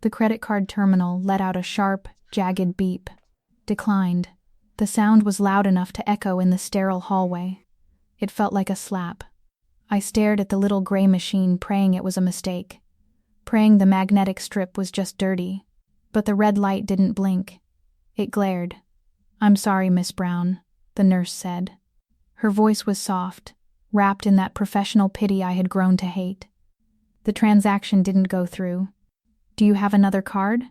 The credit card terminal let out a sharp, jagged beep. Declined. The sound was loud enough to echo in the sterile hallway. It felt like a slap. I stared at the little gray machine, praying it was a mistake. Praying the magnetic strip was just dirty. But the red light didn't blink. It glared. "I'm sorry, Miss Brown," the nurse said. Her voice was soft, wrapped in that professional pity I had grown to hate. "The transaction didn't go through. Do you have another card?"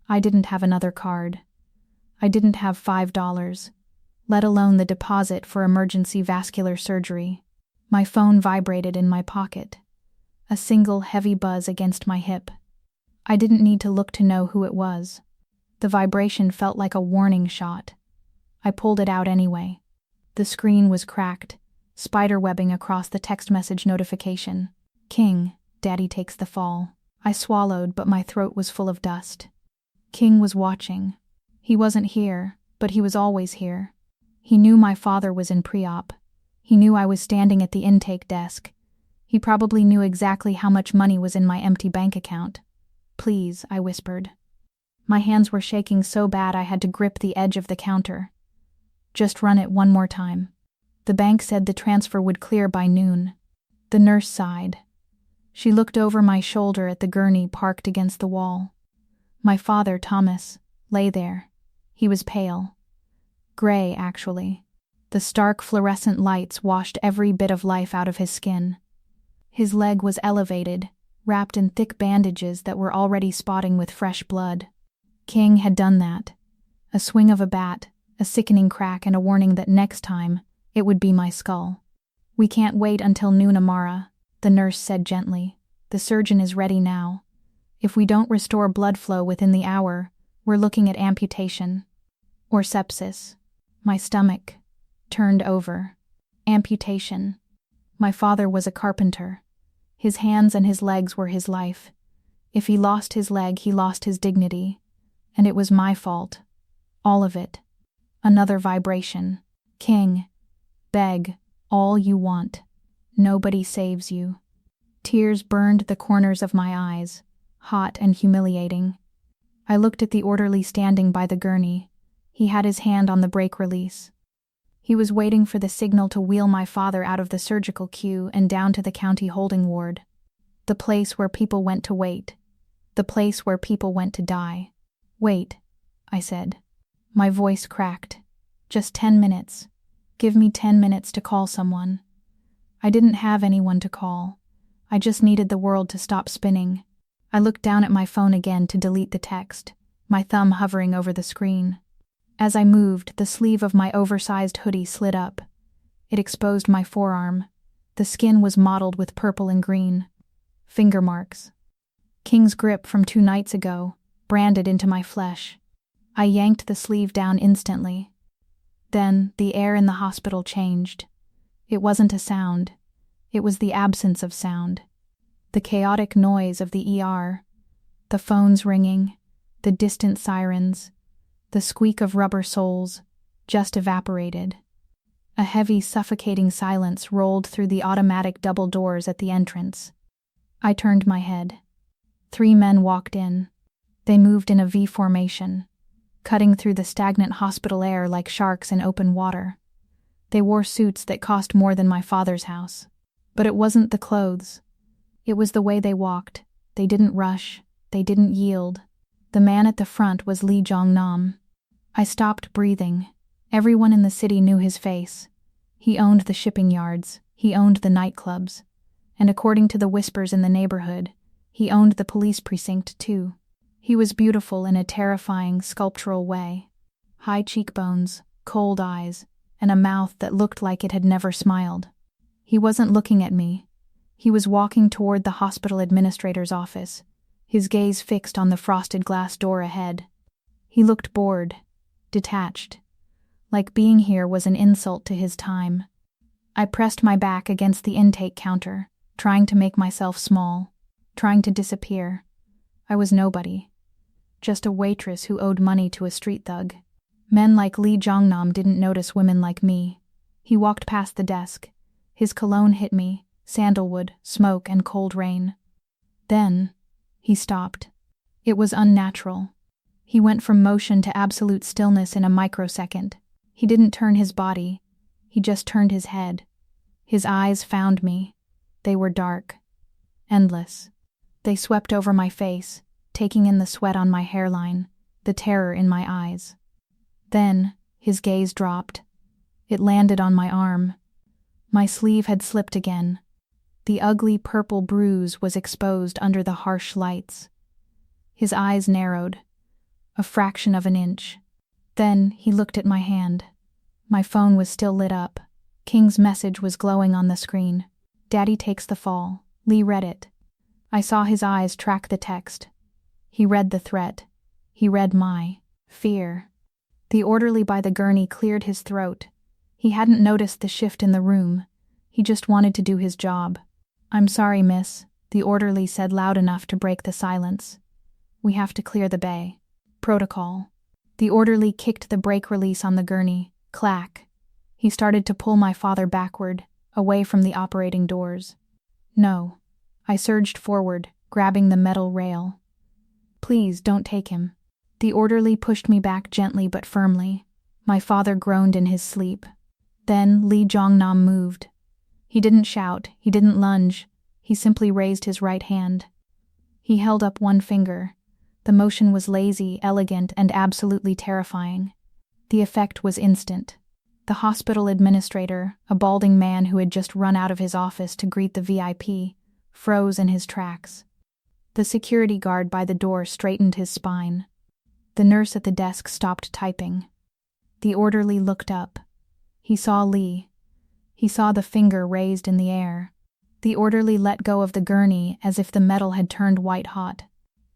I didn't have another card. I didn't have $5, let alone the deposit for emergency vascular surgery. My phone vibrated in my pocket. A single heavy buzz against my hip. I didn't need to look to know who it was. The vibration felt like a warning shot. I pulled it out anyway. The screen was cracked, spiderwebbing across the text message notification. "King, Daddy takes the fall." I swallowed, but my throat was full of dust. King was watching. He wasn't here, but he was always here. He knew my father was in pre-op. He knew I was standing at the intake desk. He probably knew exactly how much money was in my empty bank account. "Please," I whispered. My hands were shaking so bad I had to grip the edge of the counter. "Just run it one more time." The bank said the transfer would clear by noon. The nurse sighed. She looked over my shoulder at the gurney parked against the wall. My father, Thomas, lay there. He was pale. Gray, actually. The stark fluorescent lights washed every bit of life out of his skin. His leg was elevated, wrapped in thick bandages that were already spotting with fresh blood. King had done that. A swing of a bat, a sickening crack, and a warning that next time, it would be my skull. "We can't wait until noon, Amara," the nurse said gently. "The surgeon is ready now. If we don't restore blood flow within the hour, we're looking at amputation. Or sepsis." My stomach turned over. Amputation. My father was a carpenter. His hands and his legs were his life. If he lost his leg, he lost his dignity. And it was my fault. All of it. Another vibration. "King, beg, all you want. Nobody saves you." Tears burned the corners of my eyes, hot and humiliating. I looked at the orderly standing by the gurney. He had his hand on the brake release. He was waiting for the signal to wheel my father out of the surgical queue and down to the county holding ward. The place where people went to wait. The place where people went to die. "Wait," I said. My voice cracked. "Just 10 minutes. Give me 10 minutes to call someone." I didn't have anyone to call. I just needed the world to stop spinning. I looked down at my phone again to delete the text, my thumb hovering over the screen. As I moved, the sleeve of my oversized hoodie slid up. It exposed my forearm. The skin was mottled with purple and green. Finger marks. King's grip from 2 nights ago, branded into my flesh. I yanked the sleeve down instantly. Then, the air in the hospital changed. It wasn't a sound. It was the absence of sound. The chaotic noise of the ER. The phones ringing. The distant sirens. The squeak of rubber soles. Just evaporated. A heavy, suffocating silence rolled through the automatic double doors at the entrance. I turned my head. 3 men walked in. They moved in a V formation, cutting through the stagnant hospital air like sharks in open water. They wore suits that cost more than my father's house. But it wasn't the clothes. It was the way they walked. They didn't rush. They didn't yield. The man at the front was Jong Nam. I stopped breathing. Everyone in the city knew his face. He owned the shipping yards. He owned the nightclubs. And according to the whispers in the neighborhood, he owned the police precinct too. He was beautiful in a terrifying, sculptural way. High cheekbones, cold eyes, and a mouth that looked like it had never smiled. He wasn't looking at me. He was walking toward the hospital administrator's office, his gaze fixed on the frosted glass door ahead. He looked bored, detached, like being here was an insult to his time. I pressed my back against the intake counter, trying to make myself small, trying to disappear. I was nobody. Just a waitress who owed money to a street thug. Men like Jong Nam didn't notice women like me. He walked past the desk. His cologne hit me, sandalwood, smoke, and cold rain. Then, he stopped. It was unnatural. He went from motion to absolute stillness in a microsecond. He didn't turn his body. He just turned his head. His eyes found me. They were dark. Endless. They swept over my face, taking in the sweat on my hairline, the terror in my eyes. Then, his gaze dropped. It landed on my arm. My sleeve had slipped again. The ugly purple bruise was exposed under the harsh lights. His eyes narrowed, a fraction of an inch. Then he looked at my hand. My phone was still lit up. King's message was glowing on the screen. Daddy takes the fall. Lee read it. I saw his eyes track the text. He read the threat. He read my fear. The orderly by the gurney cleared his throat. He hadn't noticed the shift in the room. He just wanted to do his job. "I'm sorry, miss," the orderly said loud enough to break the silence. "We have to clear the bay. Protocol." The orderly kicked the brake release on the gurney. Clack. He started to pull my father backward, away from the operating doors. "No." I surged forward, grabbing the metal rail. "Please, don't take him." The orderly pushed me back gently but firmly. My father groaned in his sleep. Then Jong Nam moved. He didn't shout, he didn't lunge, he simply raised his right hand. He held up one finger. The motion was lazy, elegant, and absolutely terrifying. The effect was instant. The hospital administrator, a balding man who had just run out of his office to greet the VIP, froze in his tracks. The security guard by the door straightened his spine. The nurse at the desk stopped typing. The orderly looked up. He saw Lee. He saw the finger raised in the air. The orderly let go of the gurney as if the metal had turned white hot.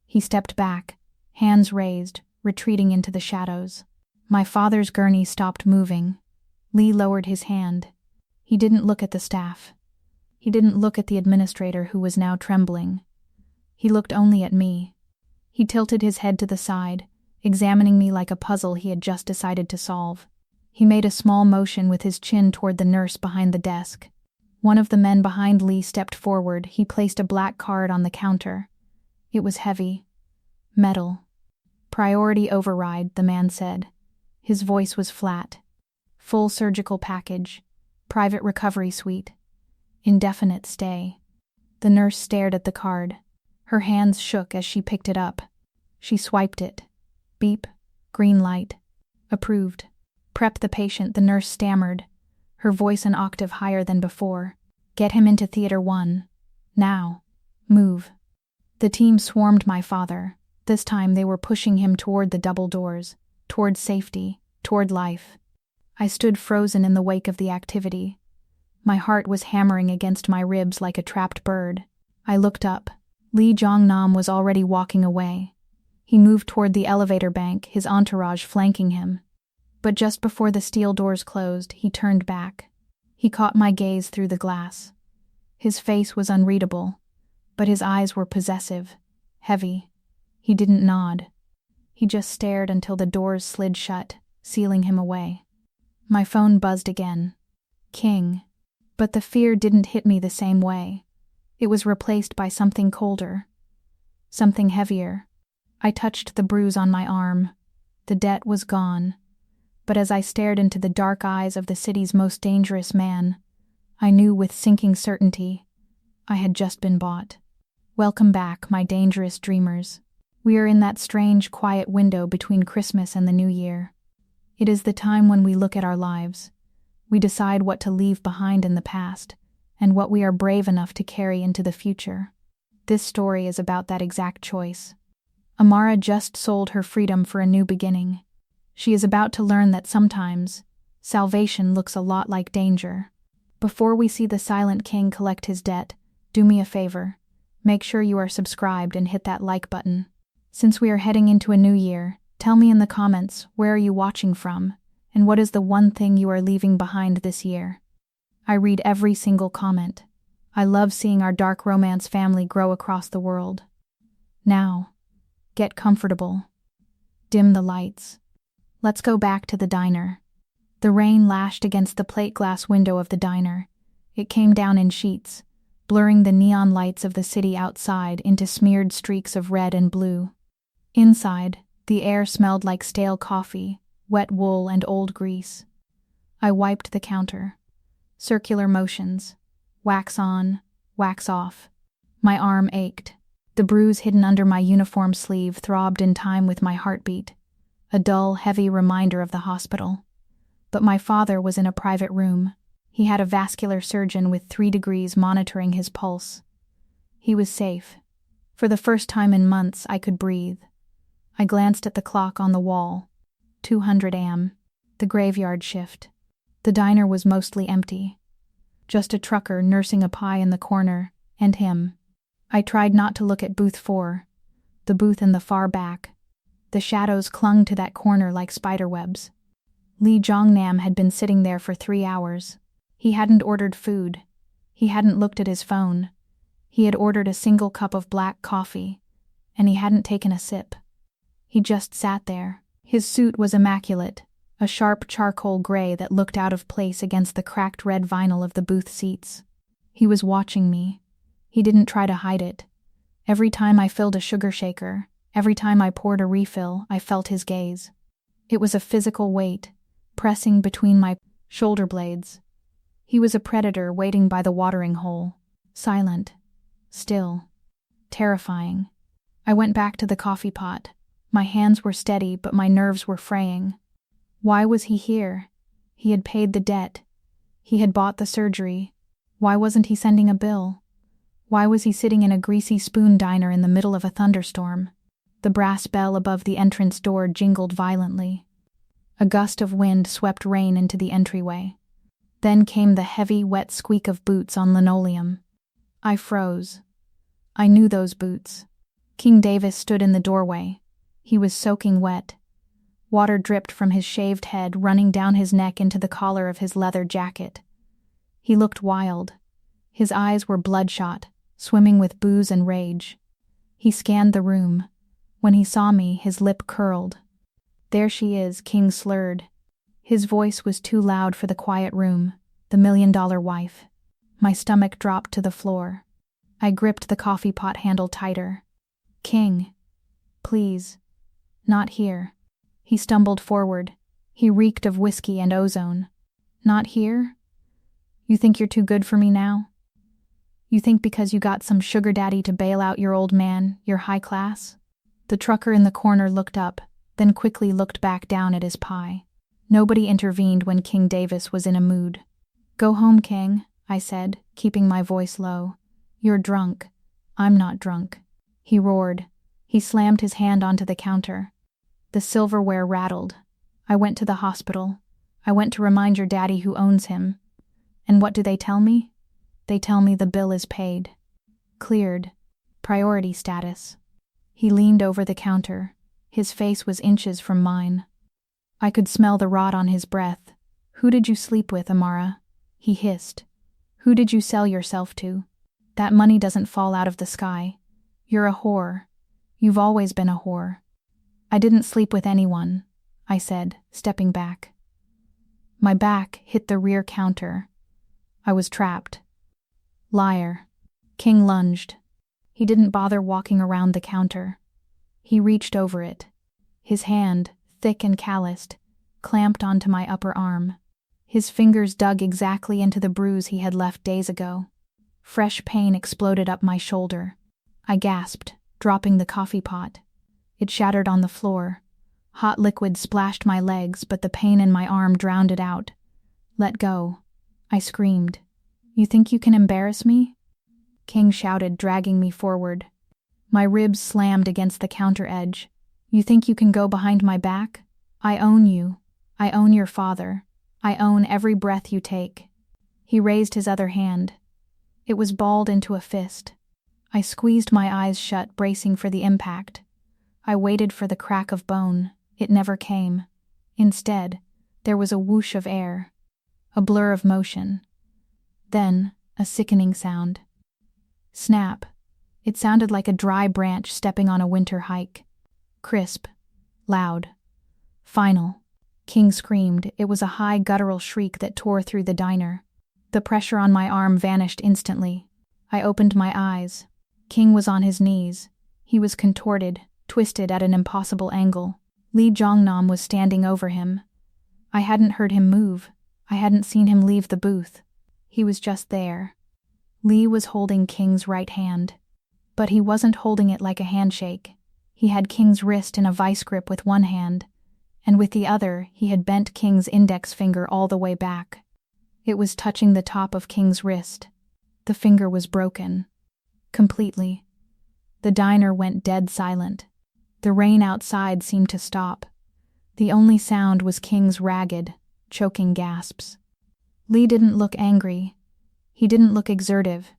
He stepped back, hands raised, retreating into the shadows. My father's gurney stopped moving. Lee lowered his hand. He didn't look at the staff. He didn't look at the administrator who was now trembling. He looked only at me. He tilted his head to the side, examining me like a puzzle he had just decided to solve. He made a small motion with his chin toward the nurse behind the desk. One of the men behind Lee stepped forward. He placed a black card on the counter. It was heavy. Metal. "Priority override," the man said. His voice was flat. "Full surgical package. Private recovery suite. Indefinite stay." The nurse stared at the card. Her hands shook as she picked it up. She swiped it. Beep. Green light. Approved. "Prep the patient," the nurse stammered, her voice an octave higher than before. "Get him into Theater 1. Now. Move." The team swarmed my father. This time they were pushing him toward the double doors, toward safety, toward life. I stood frozen in the wake of the activity. My heart was hammering against my ribs like a trapped bird. I looked up. Jong Nam was already walking away. He moved toward the elevator bank, his entourage flanking him. But just before the steel doors closed, he turned back. He caught my gaze through the glass. His face was unreadable, but his eyes were possessive, heavy. He didn't nod. He just stared until the doors slid shut, sealing him away. My phone buzzed again. King. But the fear didn't hit me the same way. It was replaced by something colder. Something heavier. I touched the bruise on my arm. The debt was gone. But as I stared into the dark eyes of the city's most dangerous man, I knew with sinking certainty I had just been bought. Welcome back, my dangerous dreamers. We are in that strange, quiet window between Christmas and the New Year. It is the time when we look at our lives. We decide what to leave behind in the past, and what we are brave enough to carry into the future. This story is about that exact choice. Amara just sold her freedom for a new beginning. She is about to learn that sometimes salvation looks a lot like danger. Before we see the Silent King collect his debt, do me a favor. Make sure you are subscribed and hit that like button. Since we are heading into a new year, tell me in the comments, where are you watching from, and what is the one thing you are leaving behind this year? I read every single comment. I love seeing our dark romance family grow across the world. Now, get comfortable. Dim the lights. Let's go back to the diner. The rain lashed against the plate glass window of the diner. It came down in sheets, blurring the neon lights of the city outside into smeared streaks of red and blue. Inside, the air smelled like stale coffee, wet wool, and old grease. I wiped the counter. Circular motions. Wax on, wax off. My arm ached. The bruise hidden under my uniform sleeve throbbed in time with my heartbeat, a dull, heavy reminder of the hospital. But my father was in a private room. He had a vascular surgeon with 3 degrees monitoring his pulse. He was safe. For the first time in months, I could breathe. I glanced at the clock on the wall. 200 a.m. The graveyard shift. The diner was mostly empty. Just a trucker nursing a pie in the corner, and him. I tried not to look at booth 4, the booth in the far back. The shadows clung to that corner like spiderwebs. Jong Nam had been sitting there for 3 hours. He hadn't ordered food. He hadn't looked at his phone. He had ordered a single cup of black coffee, and he hadn't taken a sip. He just sat there. His suit was immaculate, a sharp charcoal gray that looked out of place against the cracked red vinyl of the booth seats. He was watching me. He didn't try to hide it. Every time I filled a sugar shaker, every time I poured a refill, I felt his gaze. It was a physical weight, pressing between my shoulder blades. He was a predator waiting by the watering hole, silent, still, terrifying. I went back to the coffee pot. My hands were steady, but my nerves were fraying. Why was he here? He had paid the debt. He had bought the surgery. Why wasn't he sending a bill? Why was he sitting in a greasy spoon diner in the middle of a thunderstorm? The brass bell above the entrance door jingled violently. A gust of wind swept rain into the entryway. Then came the heavy, wet squeak of boots on linoleum. I froze. I knew those boots. King Davis stood in the doorway. He was soaking wet. Water dripped from his shaved head, running down his neck into the collar of his leather jacket. He looked wild. His eyes were bloodshot, swimming with booze and rage. He scanned the room. When he saw me, his lip curled. "There she is," King slurred. His voice was too loud for the quiet room, the $1,000,000 wife. My stomach dropped to the floor. I gripped the coffee pot handle tighter. "King, please, not here." He stumbled forward. He reeked of whiskey and ozone. "Not here? You think you're too good for me now? You think because you got some sugar daddy to bail out your old man, you're high class?" The trucker in the corner looked up, then quickly looked back down at his pie. Nobody intervened when King Davis was in a mood. "Go home, King," I said, keeping my voice low. "You're drunk. I'm not drunk." He roared. He slammed his hand onto the counter. The silverware rattled. "I went to the hospital. I went to remind your daddy who owns him. And what do they tell me? They tell me the bill is paid. Cleared. Priority status." He leaned over the counter. His face was inches from mine. I could smell the rot on his breath. "Who did you sleep with, Amara?" he hissed. "Who did you sell yourself to? That money doesn't fall out of the sky. You're a whore. You've always been a whore." "I didn't sleep with anyone," I said, stepping back. My back hit the rear counter. I was trapped. "Liar." King lunged. He didn't bother walking around the counter. He reached over it. His hand, thick and calloused, clamped onto my upper arm. His fingers dug exactly into the bruise he had left days ago. Fresh pain exploded up my shoulder. I gasped, dropping the coffee pot. It shattered on the floor. Hot liquid splashed my legs, but the pain in my arm drowned it out. "Let go," I screamed. "You think you can embarrass me?" King shouted, dragging me forward. My ribs slammed against the counter edge. "You think you can go behind my back? I own you. I own your father. I own every breath you take." He raised his other hand. It was balled into a fist. I squeezed my eyes shut, bracing for the impact. I waited for the crack of bone. It never came. Instead, there was a whoosh of air, a blur of motion. Then, a sickening sound. Snap. It sounded like a dry branch stepping on a winter hike. Crisp. Loud. Final. King screamed. It was a high guttural shriek that tore through the diner. The pressure on my arm vanished instantly. I opened my eyes. King was on his knees. He was contorted, twisted at an impossible angle. Jong Nam was standing over him. I hadn't heard him move. I hadn't seen him leave the booth. He was just there. Lee was holding King's right hand. But he wasn't holding it like a handshake. He had King's wrist in a vice grip with one hand, and with the other he had bent King's index finger all the way back. It was touching the top of King's wrist. The finger was broken. Completely. The diner went dead silent. The rain outside seemed to stop. The only sound was King's ragged, choking gasps. Lee didn't look angry. He didn't look exertive.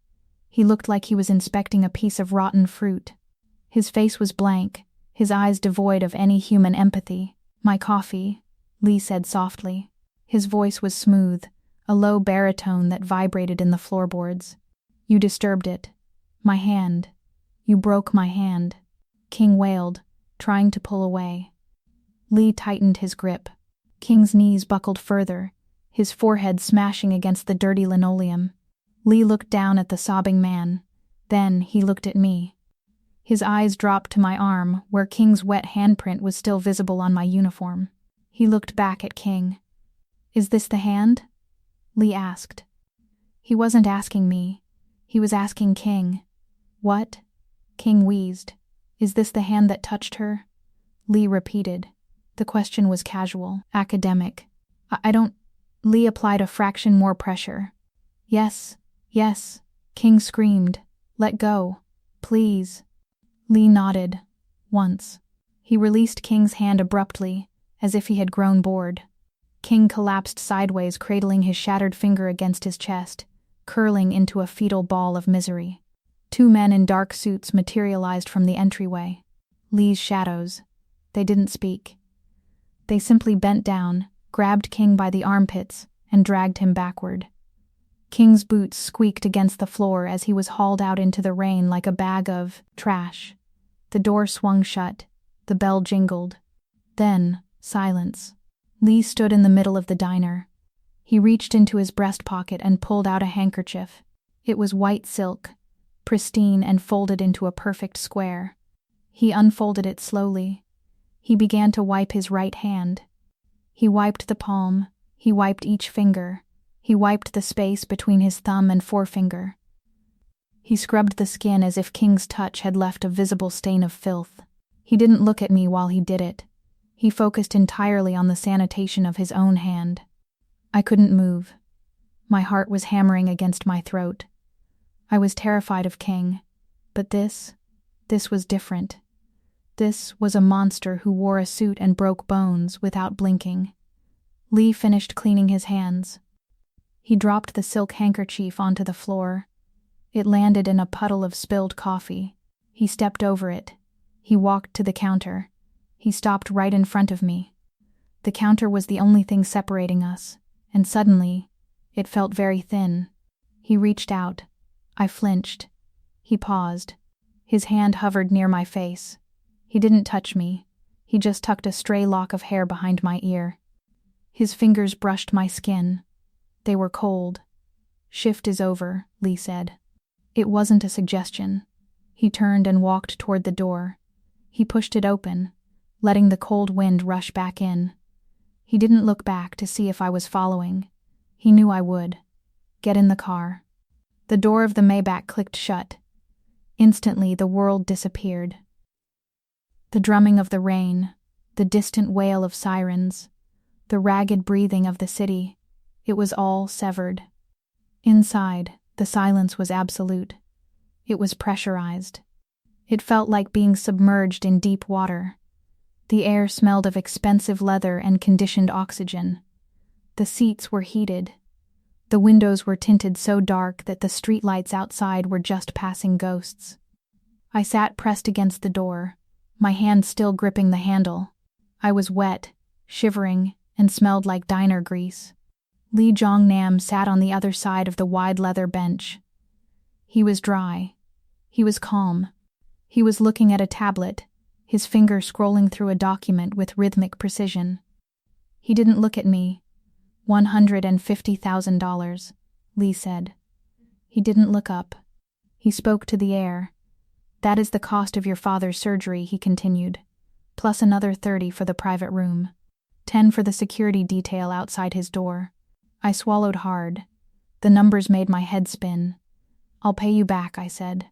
He looked like he was inspecting a piece of rotten fruit. His face was blank, his eyes devoid of any human empathy. "My coffee," Lee said softly. His voice was smooth, a low baritone that vibrated in the floorboards. "You disturbed it. My hand. You broke my hand," King wailed, trying to pull away. Lee tightened his grip. King's knees buckled further, his forehead smashing against the dirty linoleum. Lee looked down at the sobbing man. Then he looked at me. His eyes dropped to my arm, where King's wet handprint was still visible on my uniform. He looked back at King. "Is this the hand?" Lee asked. He wasn't asking me. He was asking King. "What?" King wheezed. "Is this the hand that touched her?" Lee repeated. The question was casual, academic. I don't... Lee applied a fraction more pressure. "Yes, yes," King screamed. "Let go. Please." Lee nodded. Once. He released King's hand abruptly, as if he had grown bored. King collapsed sideways, cradling his shattered finger against his chest, curling into a fetal ball of misery. Two men in dark suits materialized from the entryway. Lee's shadows. They didn't speak. They simply bent down, grabbed King by the armpits, and dragged him backward. King's boots squeaked against the floor as he was hauled out into the rain like a bag of trash. The door swung shut. The bell jingled. Then, silence. Lee stood in the middle of the diner. He reached into his breast pocket and pulled out a handkerchief. It was white silk, pristine and folded into a perfect square. He unfolded it slowly. He began to wipe his right hand. He wiped the palm. He wiped each finger. He wiped the space between his thumb and forefinger. He scrubbed the skin as if King's touch had left a visible stain of filth. He didn't look at me while he did it. He focused entirely on the sanitation of his own hand. I couldn't move. My heart was hammering against my throat. I was terrified of King, but this was different. This was a monster who wore a suit and broke bones without blinking. Lee finished cleaning his hands. He dropped the silk handkerchief onto the floor. It landed in a puddle of spilled coffee. He stepped over it. He walked to the counter. He stopped right in front of me. The counter was the only thing separating us, and suddenly, it felt very thin. He reached out. I flinched. He paused. His hand hovered near my face. He didn't touch me. He just tucked a stray lock of hair behind my ear. His fingers brushed my skin. They were cold. "Shift is over," Lee said. It wasn't a suggestion. He turned and walked toward the door. He pushed it open, letting the cold wind rush back in. He didn't look back to see if I was following. He knew I would. "Get in the car." The door of the Maybach clicked shut. Instantly, the world disappeared. The drumming of the rain, the distant wail of sirens, the ragged breathing of the city, it was all severed. Inside, the silence was absolute. It was pressurized. It felt like being submerged in deep water. The air smelled of expensive leather and conditioned oxygen. The seats were heated. The windows were tinted so dark that the streetlights outside were just passing ghosts. I sat pressed against the door, my hand still gripping the handle. I was wet, shivering, and smelled like diner grease. Jong Nam sat on the other side of the wide leather bench. He was dry. He was calm. He was looking at a tablet, his finger scrolling through a document with rhythmic precision. He didn't look at me. $150,000, Lee said. He didn't look up. He spoke to the air. That is the cost of your father's surgery, he continued, plus another 30 for the private room, 10 for the security detail outside his door. I swallowed hard. The numbers made my head spin. I'll pay you back, I said.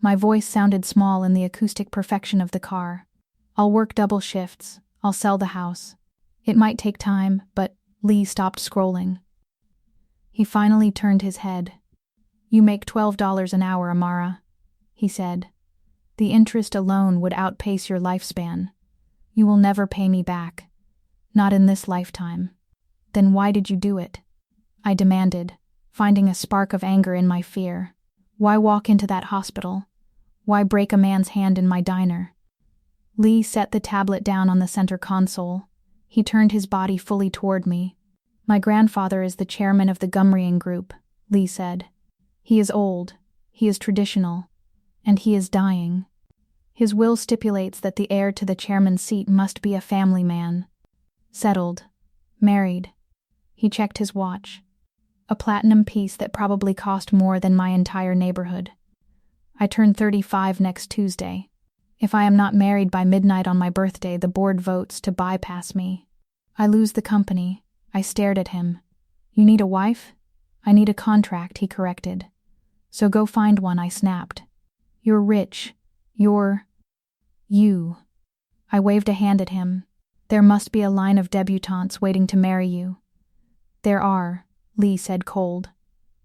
My voice sounded small in the acoustic perfection of the car. I'll work double shifts. I'll sell the house. It might take time, but Lee stopped scrolling. He finally turned his head. You make $12 an hour, Amara, he said. The interest alone would outpace your lifespan. You will never pay me back. Not in this lifetime. Then why did you do it? I demanded, finding a spark of anger in my fear. Why walk into that hospital? Why break a man's hand in my diner? Lee set the tablet down on the center console. He turned his body fully toward me. My grandfather is the chairman of the Gumrian group, Lee said. He is old, he is traditional, and he is dying. His will stipulates that the heir to the chairman's seat must be a family man. Settled. Married. He checked his watch. A platinum piece that probably cost more than my entire neighborhood. I turn 35 next Tuesday. If I am not married by midnight on my birthday, the board votes to bypass me. I lose the company. I stared at him. You need a wife? I need a contract, he corrected. So go find one, I snapped. You're rich. You. I waved a hand at him. There must be a line of debutantes waiting to marry you. There are, Lee said cold.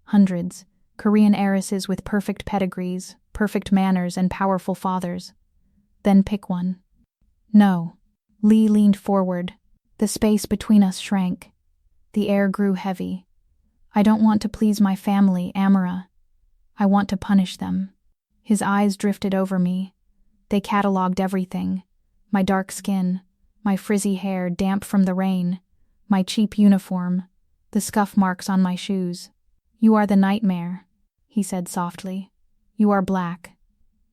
Hundreds. Korean heiresses with perfect pedigrees, perfect manners, and powerful fathers. Then pick one. No. Lee leaned forward. The space between us shrank. The air grew heavy. I don't want to please my family, Amara. I want to punish them. His eyes drifted over me. They catalogued everything. My dark skin, my frizzy hair damp from the rain, my cheap uniform, the scuff marks on my shoes. You are the nightmare, he said softly. You are black.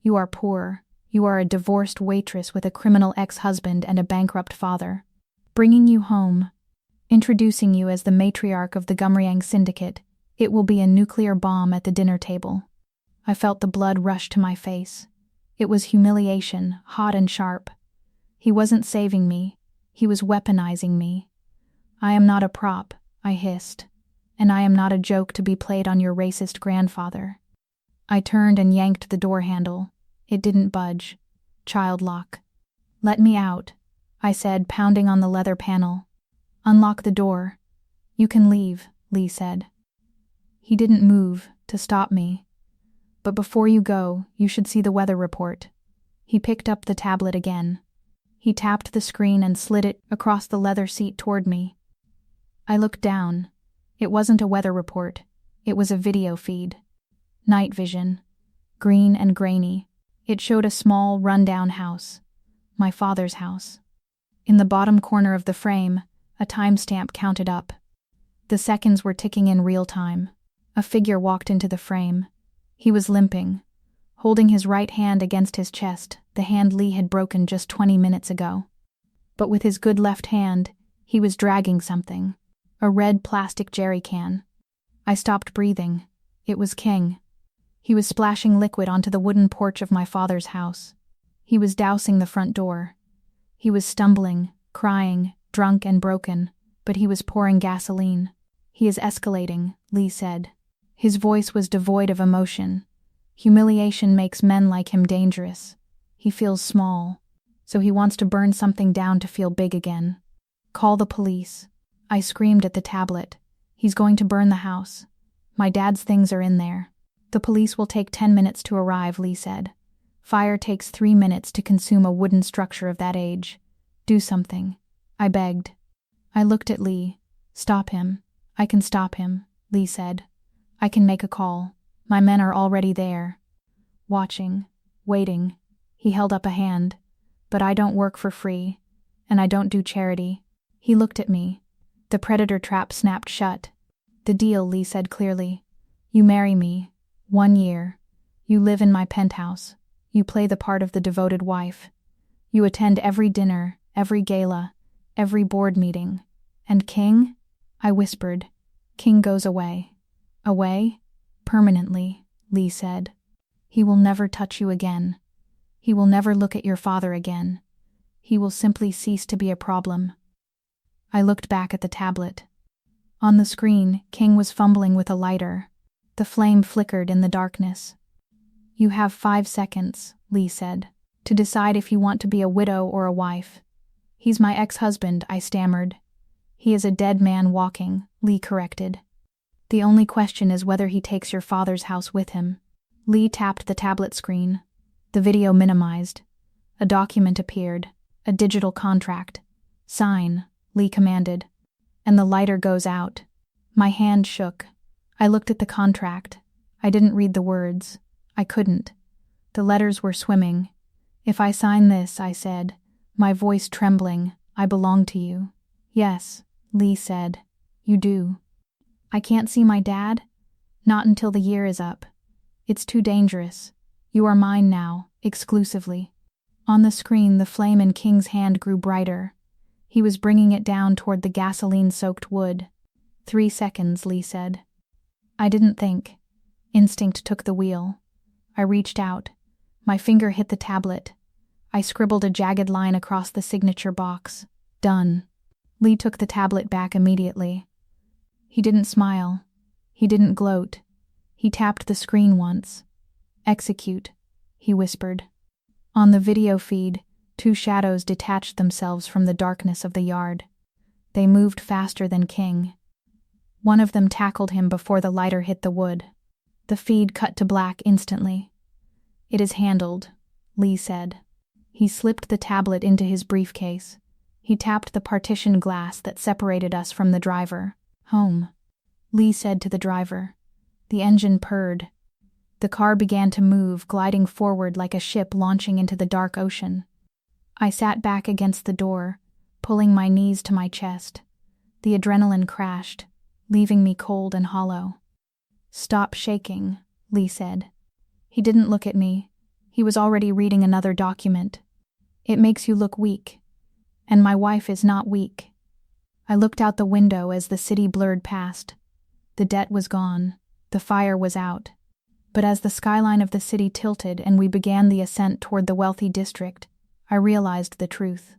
You are poor. You are a divorced waitress with a criminal ex-husband and a bankrupt father. Bringing you home, introducing you as the matriarch of the Gumriang syndicate, it will be a nuclear bomb at the dinner table. I felt the blood rush to my face. It was humiliation, hot and sharp. He wasn't saving me. He was weaponizing me. I am not a prop, I hissed, and I am not a joke to be played on your racist grandfather. I turned and yanked the door handle. It didn't budge. Child lock. Let me out, I said, pounding on the leather panel. Unlock the door. You can leave, Lee said. He didn't move to stop me. But before you go, you should see the weather report. He picked up the tablet again. He tapped the screen and slid it across the leather seat toward me. I looked down. It wasn't a weather report. It was a video feed. Night vision. Green and grainy. It showed a small, run-down house. My father's house. In the bottom corner of the frame, a timestamp counted up. The seconds were ticking in real time. A figure walked into the frame. He was limping, holding his right hand against his chest, the hand Lee had broken just 20 minutes ago. But with his good left hand, he was dragging something. A red plastic jerry can. I stopped breathing. It was King. He was splashing liquid onto the wooden porch of my father's house. He was dousing the front door. He was stumbling, crying, drunk and broken, but he was pouring gasoline. He is escalating, Lee said. His voice was devoid of emotion. Humiliation makes men like him dangerous. He feels small, so he wants to burn something down to feel big again. Call the police. I screamed at the tablet. He's going to burn the house. My dad's things are in there. The police will take 10 minutes to arrive, Lee said. Fire takes 3 minutes to consume a wooden structure of that age. Do something. I begged. I looked at Lee. Stop him. I can stop him, Lee said. I can make a call. My men are already there. Watching. Waiting. He held up a hand. But I don't work for free. And I don't do charity. He looked at me. The predator trap snapped shut. The deal, Lee said clearly. You marry me. 1 year. You live in my penthouse. You play the part of the devoted wife. You attend every dinner, every gala, every board meeting. And King? I whispered. King goes away. Away? Permanently, Lee said. He will never touch you again. He will never look at your father again. He will simply cease to be a problem. I looked back at the tablet. On the screen, King was fumbling with a lighter. The flame flickered in the darkness. You have 5 seconds, Lee said, to decide if you want to be a widow or a wife. He's my ex-husband, I stammered. He is a dead man walking, Lee corrected. The only question is whether he takes your father's house with him. Lee tapped the tablet screen. The video minimized. A document appeared. A digital contract. Sign, Lee commanded. And the lighter goes out. My hand shook. I looked at the contract. I didn't read the words. I couldn't. The letters were swimming. If I sign this, I said, my voice trembling, I belong to you. Yes, Lee said. You do. I can't see my dad? Not until the year is up. It's too dangerous. You are mine now, exclusively. On the screen, the flame in King's hand grew brighter. He was bringing it down toward the gasoline-soaked wood. 3 seconds, Lee said. I didn't think. Instinct took the wheel. I reached out. My finger hit the tablet. I scribbled a jagged line across the signature box. Done. Lee took the tablet back immediately. He didn't smile. He didn't gloat. He tapped the screen once. Execute, he whispered. On the video feed, 2 shadows detached themselves from the darkness of the yard. They moved faster than King. One of them tackled him before the lighter hit the wood. The feed cut to black instantly. It is handled, Lee said. He slipped the tablet into his briefcase. He tapped the partition glass that separated us from the driver. Home, Lee said to the driver. The engine purred. The car began to move, gliding forward like a ship launching into the dark ocean. I sat back against the door, pulling my knees to my chest. The adrenaline crashed, leaving me cold and hollow. Stop shaking, Lee said. He didn't look at me. He was already reading another document. It makes you look weak. And my wife is not weak. I looked out the window as the city blurred past. The debt was gone. The fire was out. But as the skyline of the city tilted and we began the ascent toward the wealthy district, I realized the truth.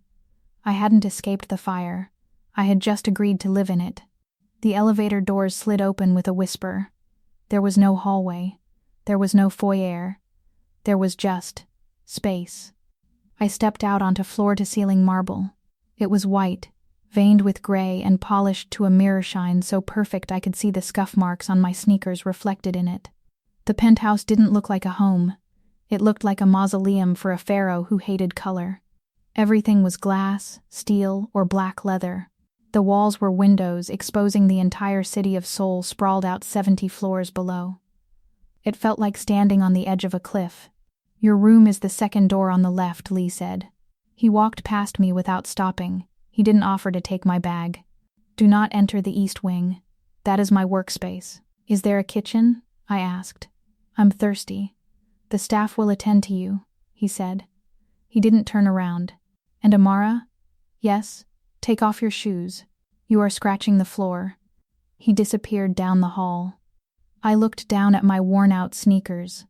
I hadn't escaped the fire. I had just agreed to live in it. The elevator doors slid open with a whisper. There was no hallway. There was no foyer. There was just space. I stepped out onto floor-to-ceiling marble. It was white, veined with gray and polished to a mirror shine so perfect I could see the scuff marks on my sneakers reflected in it. The penthouse didn't look like a home. It looked like a mausoleum for a pharaoh who hated color. Everything was glass, steel, or black leather. The walls were windows exposing the entire city of Seoul sprawled out 70 floors below. It felt like standing on the edge of a cliff. Your room is the second door on the left, Lee said. He walked past me without stopping. He didn't offer to take my bag. Do not enter the east wing. That is my workspace. Is there a kitchen? I asked. I'm thirsty. The staff will attend to you, he said. He didn't turn around. And Amara? Yes? Take off your shoes. You are scratching the floor. He disappeared down the hall. I looked down at my worn-out sneakers.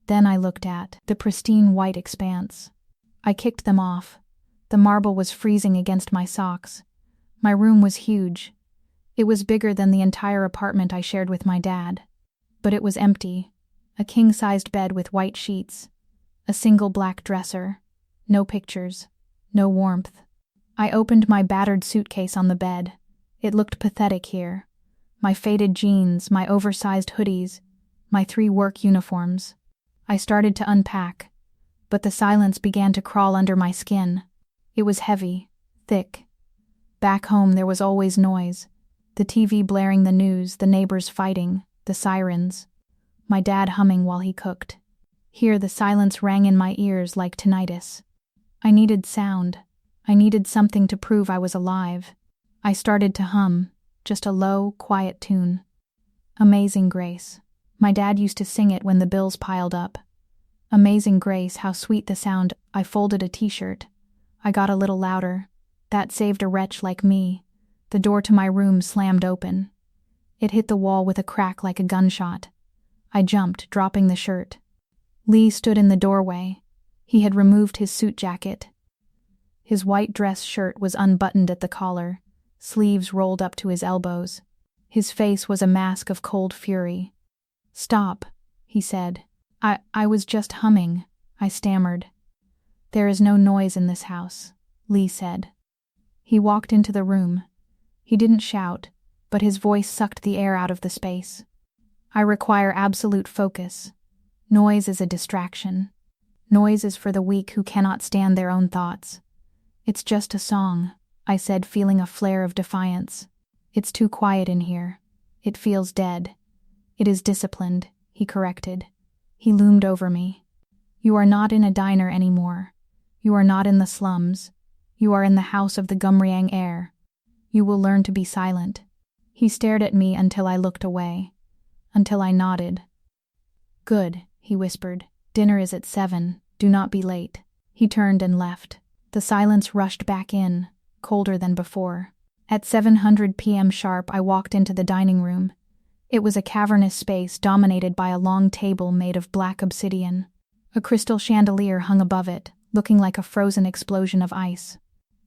Then I looked at the pristine white expanse. I kicked them off. The marble was freezing against my socks. My room was huge. It was bigger than the entire apartment I shared with my dad. But it was empty. A king-sized bed with white sheets. A single black dresser. No pictures. No warmth. I opened my battered suitcase on the bed. It looked pathetic here. My faded jeans, my oversized hoodies, my 3 work uniforms. I started to unpack, but the silence began to crawl under my skin. It was heavy, thick. Back home there was always noise. The TV blaring the news, the neighbors fighting, the sirens. My dad humming while he cooked. Here the silence rang in my ears like tinnitus. I needed sound. I needed something to prove I was alive. I started to hum, just a low, quiet tune. Amazing Grace. My dad used to sing it when the bills piled up. Amazing Grace, how sweet the sound. I folded a t-shirt. I got a little louder. That saved a wretch like me. The door to my room slammed open. It hit the wall with a crack like a gunshot. I jumped, dropping the shirt. Lee stood in the doorway. He had removed his suit jacket. His white dress shirt was unbuttoned at the collar, sleeves rolled up to his elbows. His face was a mask of cold fury. "Stop," he said. I was just humming," I stammered. "There is no noise in this house," Lee said. He walked into the room. He didn't shout, but his voice sucked the air out of the space. "I require absolute focus. Noise is a distraction. Noise is for the weak who cannot stand their own thoughts. It's just a song," I said, feeling a flare of defiance. "It's too quiet in here. It feels dead." "It is disciplined," he corrected. He loomed over me. "You are not in a diner anymore. You are not in the slums. You are in the house of the Gumriang heir. You will learn to be silent." He stared at me until I looked away, until I nodded. "Good," he whispered. "Dinner is at 7. Do not be late." He turned and left. The silence rushed back in, colder than before. At 7:00 p.m. sharp, I walked into the dining room. It was a cavernous space dominated by a long table made of black obsidian. A crystal chandelier hung above it, looking like a frozen explosion of ice.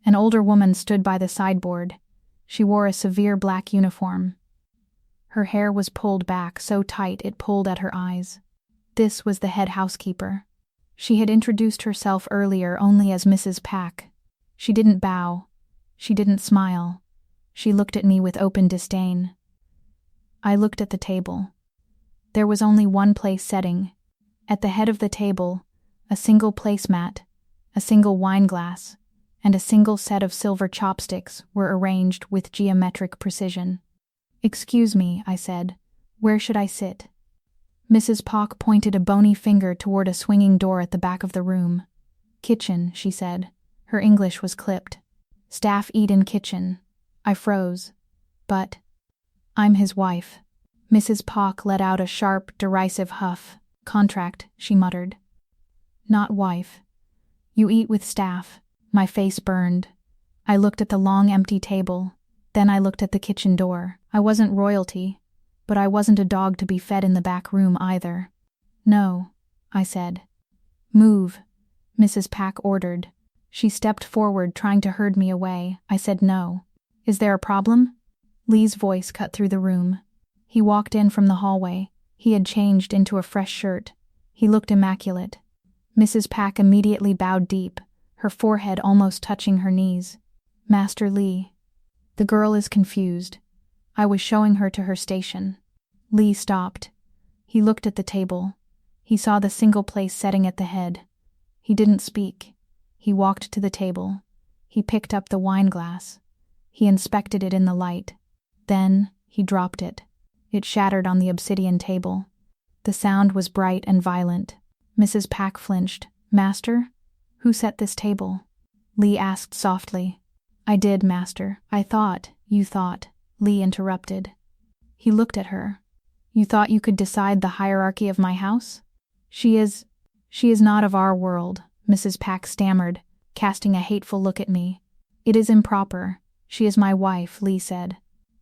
An older woman stood by the sideboard. She wore a severe black uniform. Her hair was pulled back so tight it pulled at her eyes. This was the head housekeeper. She had introduced herself earlier only as Mrs. Pack. She didn't bow. She didn't smile. She looked at me with open disdain. I looked at the table. There was only one place setting. At the head of the table, a single placemat, a single wine glass, and a single set of silver chopsticks were arranged with geometric precision. "Excuse me," I said. "Where should I sit?" Mrs. Pock pointed a bony finger toward a swinging door at the back of the room. "Kitchen," she said. Her English was clipped. "Staff eat in kitchen." I froze. "But I'm his wife." Mrs. Pock let out a sharp, derisive huff. "Contract," she muttered. "Not wife. You eat with staff." My face burned. I looked at the long empty table. Then I looked at the kitchen door. I wasn't royalty, but I wasn't a dog to be fed in the back room either. "No," I said. "Move," Mrs. Pack ordered. She stepped forward, trying to herd me away. I said no. "Is there a problem?" Lee's voice cut through the room. He walked in from the hallway. He had changed into a fresh shirt. He looked immaculate. Mrs. Pack immediately bowed deep, her forehead almost touching her knees. "Master Lee." "The girl is confused. I was showing her to her station." Lee stopped. He looked at the table. He saw the single place setting at the head. He didn't speak. He walked to the table. He picked up the wine glass. He inspected it in the light. Then he dropped it. It shattered on the obsidian table. The sound was bright and violent. Mrs. Pack flinched. "Master? Who set this table?" Lee asked softly. "I did, master. You thought, Lee interrupted. He looked at her. "You thought you could decide the hierarchy of my house?" She is not of our world," Mrs. Pack stammered, casting a hateful look at me. "It is improper. She is my wife," Lee said.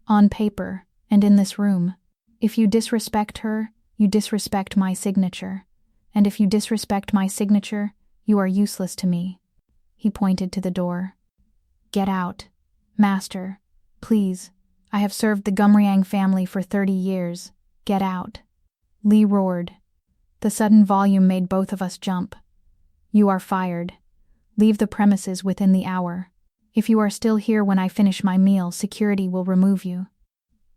"On paper, and in this room. If you disrespect her, you disrespect my signature. And if you disrespect my signature, you are useless to me." He pointed to the door. "Get out. Master. Please. I have served the Gumriang family for 30 years. Get out." Lee roared. The sudden volume made both of us jump. "You are fired. Leave the premises within the hour. If you are still here when I finish my meal, security will remove you."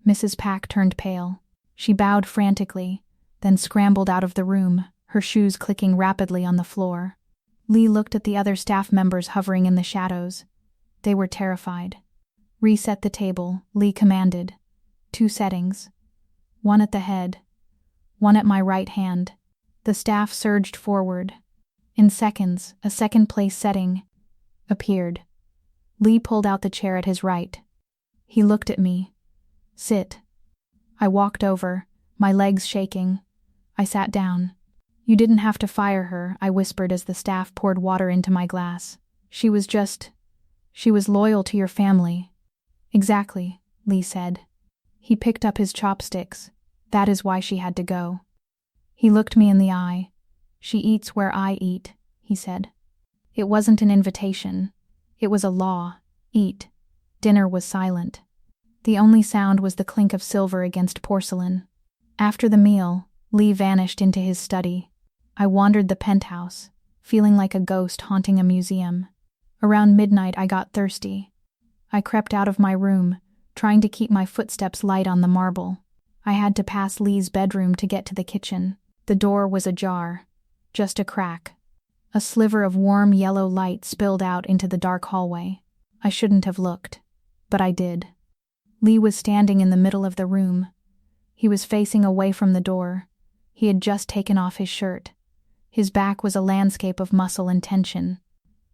Mrs. Pack turned pale. She bowed frantically, then scrambled out of the room, her shoes clicking rapidly on the floor. Lee looked at the other staff members hovering in the shadows. They were terrified. "Reset the table," Lee commanded. 2 settings. One at the head. One at my right hand. The staff surged forward. In seconds, a second place setting appeared. Lee pulled out the chair at his right. He looked at me. "Sit." I walked over, my legs shaking. I sat down. "You didn't have to fire her," I whispered as the staff poured water into my glass. She was loyal to your family." "Exactly," Lee said. He picked up his chopsticks. "That is why she had to go." He looked me in the eye. "She eats where I eat," he said. It wasn't an invitation. It was a law. Eat. Dinner was silent. The only sound was the clink of silver against porcelain. After the meal, Lee vanished into his study. I wandered the penthouse, feeling like a ghost haunting a museum. Around midnight I got thirsty. I crept out of my room, trying to keep my footsteps light on the marble. I had to pass Lee's bedroom to get to the kitchen. The door was ajar. Just a crack. A sliver of warm yellow light spilled out into the dark hallway. I shouldn't have looked, but I did. Lee was standing in the middle of the room. He was facing away from the door. He had just taken off his shirt. His back was a landscape of muscle and tension.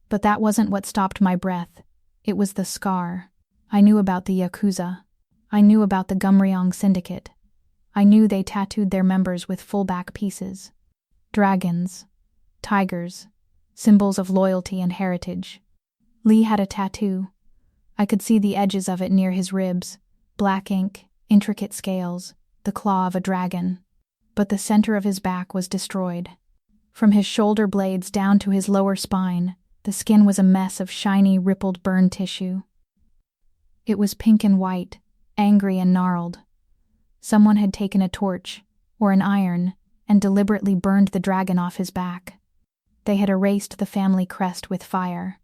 But that wasn't what stopped my breath. It was the scar. I knew about the Yakuza. I knew about the Gumryong Syndicate. I knew they tattooed their members with full back pieces. Dragons. Tigers. Symbols of loyalty and heritage. Lee had a tattoo. I could see the edges of it near his ribs. Black ink, intricate scales, the claw of a dragon. But the center of his back was destroyed. From his shoulder blades down to his lower spine, the skin was a mess of shiny, rippled burn tissue. It was pink and white, angry and gnarled. Someone had taken a torch, or an iron, and deliberately burned the dragon off his back. They had erased the family crest with fire.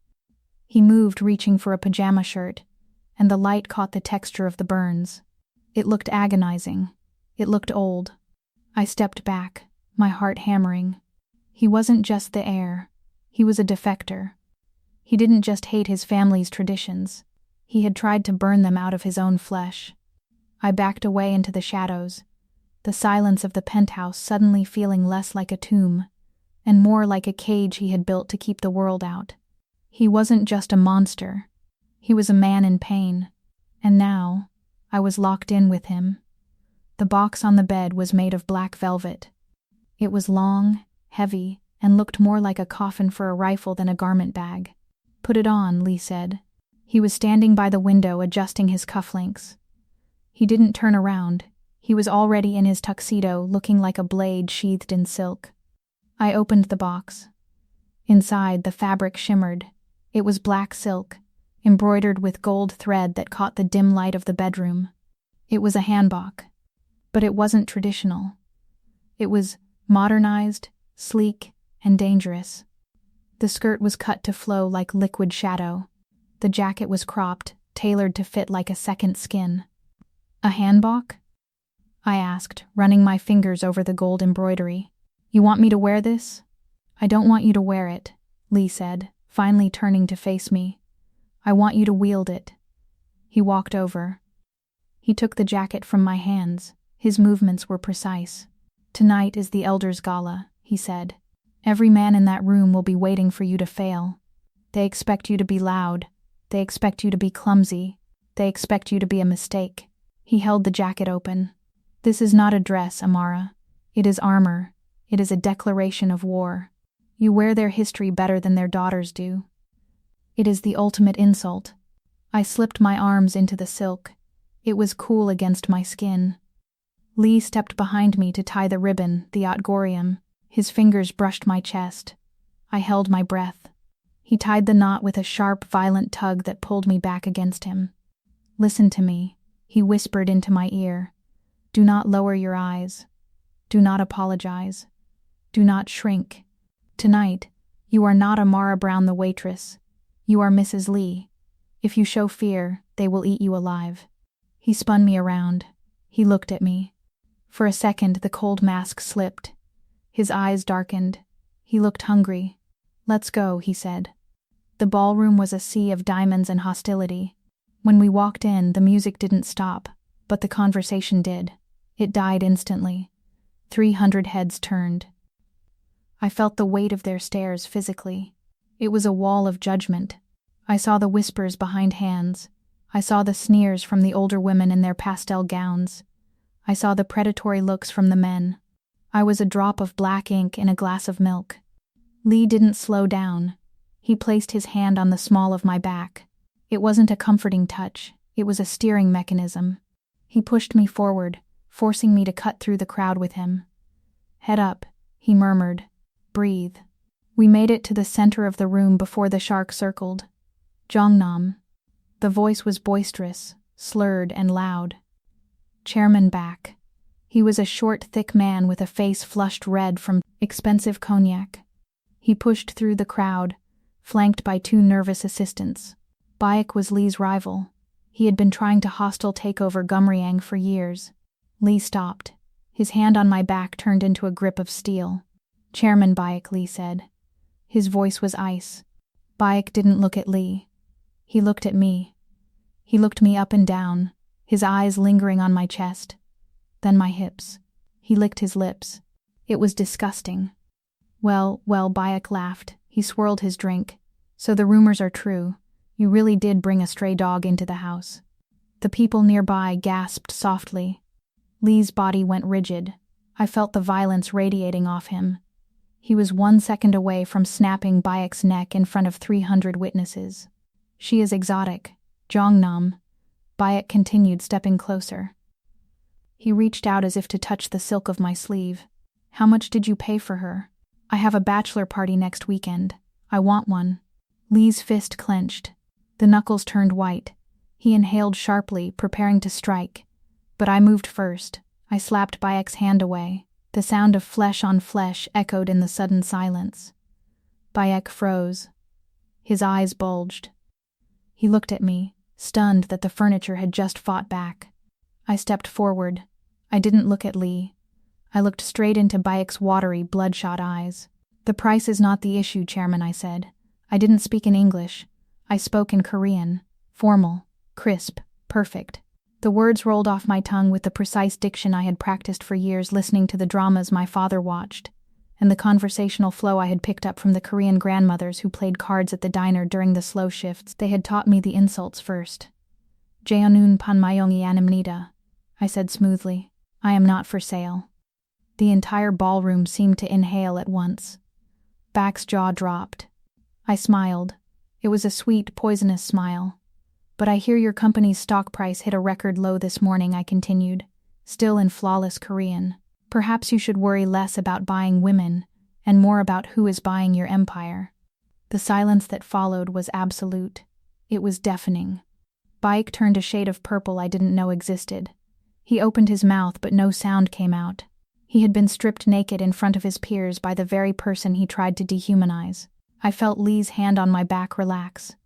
He moved, reaching for a pajama shirt, and the light caught the texture of the burns. It looked agonizing. It looked old. I stepped back, my heart hammering. He wasn't just the heir. He was a defector. He didn't just hate his family's traditions. He had tried to burn them out of his own flesh. I backed away into the shadows, the silence of the penthouse suddenly feeling less like a tomb, and more like a cage he had built to keep the world out. He wasn't just a monster. He was a man in pain. And now, I was locked in with him. The box on the bed was made of black velvet. It was long, heavy, and looked more like a coffin for a rifle than a garment bag. "Put it on," Lee said. He was standing by the window adjusting his cufflinks. He didn't turn around. He was already in his tuxedo, looking like a blade sheathed in silk. I opened the box. Inside, the fabric shimmered. It was black silk, embroidered with gold thread that caught the dim light of the bedroom. It was a hanbok. But it wasn't traditional. It was modernized, sleek, and dangerous. The skirt was cut to flow like liquid shadow. The jacket was cropped, tailored to fit like a second skin. "A hanbok?" I asked, running my fingers over the gold embroidery. "You want me to wear this?" "I don't want you to wear it," Lee said, finally turning to face me. "I want you to wield it." He walked over. He took the jacket from my hands. His movements were precise. "Tonight is the Elders' Gala," he said. "Every man in that room will be waiting for you to fail. They expect you to be loud. They expect you to be clumsy. They expect you to be a mistake." He held the jacket open. "This is not a dress, Amara. It is armor. It is a declaration of war. You wear their history better than their daughters do. It is the ultimate insult." I slipped my arms into the silk. It was cool against my skin. Lee stepped behind me to tie the ribbon, the Otgorium. His fingers brushed my chest. I held my breath. He tied the knot with a sharp, violent tug that pulled me back against him. "Listen to me," he whispered into my ear. "Do not lower your eyes. Do not apologize. Do not shrink. Tonight, you are not Amara Brown the waitress. You are Mrs. Lee. If you show fear, they will eat you alive." He spun me around. He looked at me. For a second, the cold mask slipped. His eyes darkened. He looked hungry. "Let's go," he said. The ballroom was a sea of diamonds and hostility. When we walked in, the music didn't stop, but the conversation did. It died instantly. 300 heads turned. I felt the weight of their stares physically. It was a wall of judgment. I saw the whispers behind hands. I saw the sneers from the older women in their pastel gowns. I saw the predatory looks from the men. I was a drop of black ink in a glass of milk. Lee didn't slow down. He placed his hand on the small of my back. It wasn't a comforting touch. It was a steering mechanism. He pushed me forward, forcing me to cut through the crowd with him. "Head up," he murmured. breathe. We made it to the center of the room before the shark circled. Jong Nam. The voice was boisterous, slurred, and loud. Chairman back. He was a short, thick man with a face flushed red from expensive cognac. He pushed through the crowd, flanked by two nervous assistants. Baek was Lee's rival. He had been trying to hostile take over Gumriang for years. Lee stopped. His hand on my back turned into a grip of steel. Chairman Baek, Lee said. His voice was ice. Baek didn't look at Lee. He looked at me. He looked me up and down, his eyes lingering on my chest, then my hips. He licked his lips. It was disgusting. Well, Baek laughed. He swirled his drink. So the rumors are true. You really did bring a stray dog into the house. The people nearby gasped softly. Lee's body went rigid. I felt the violence radiating off him. He was 1 second away from snapping Baek's neck in front of 300 witnesses. She is exotic. Jong Nam. Baek continued, stepping closer. He reached out as if to touch the silk of my sleeve. How much did you pay for her? I have a bachelor party next weekend. I want one. Lee's fist clenched. The knuckles turned white. He inhaled sharply, preparing to strike. But I moved first. I slapped Baek's hand away. The sound of flesh on flesh echoed in the sudden silence. Baek froze. His eyes bulged. He looked at me, stunned that the furniture had just fought back. I stepped forward. I didn't look at Lee. I looked straight into Baek's watery, bloodshot eyes. The price is not the issue, Chairman, I said. I didn't speak in English. I spoke in Korean. Formal, crisp, perfect. The words rolled off my tongue with the precise diction I had practiced for years listening to the dramas my father watched, and the conversational flow I had picked up from the Korean grandmothers who played cards at the diner during the slow shifts. They had taught me the insults first. Jeonun panmayongi animnida, I said smoothly. I am not for sale. The entire ballroom seemed to inhale at once. Baek's jaw dropped. I smiled. It was a sweet, poisonous smile. But I hear your company's stock price hit a record low this morning, I continued, still in flawless Korean. Perhaps you should worry less about buying women and more about who is buying your empire. The silence that followed was absolute. It was deafening. Baek turned a shade of purple I didn't know existed. He opened his mouth, but no sound came out. He had been stripped naked in front of his peers by the very person he tried to dehumanize. I felt Lee's hand on my back relax.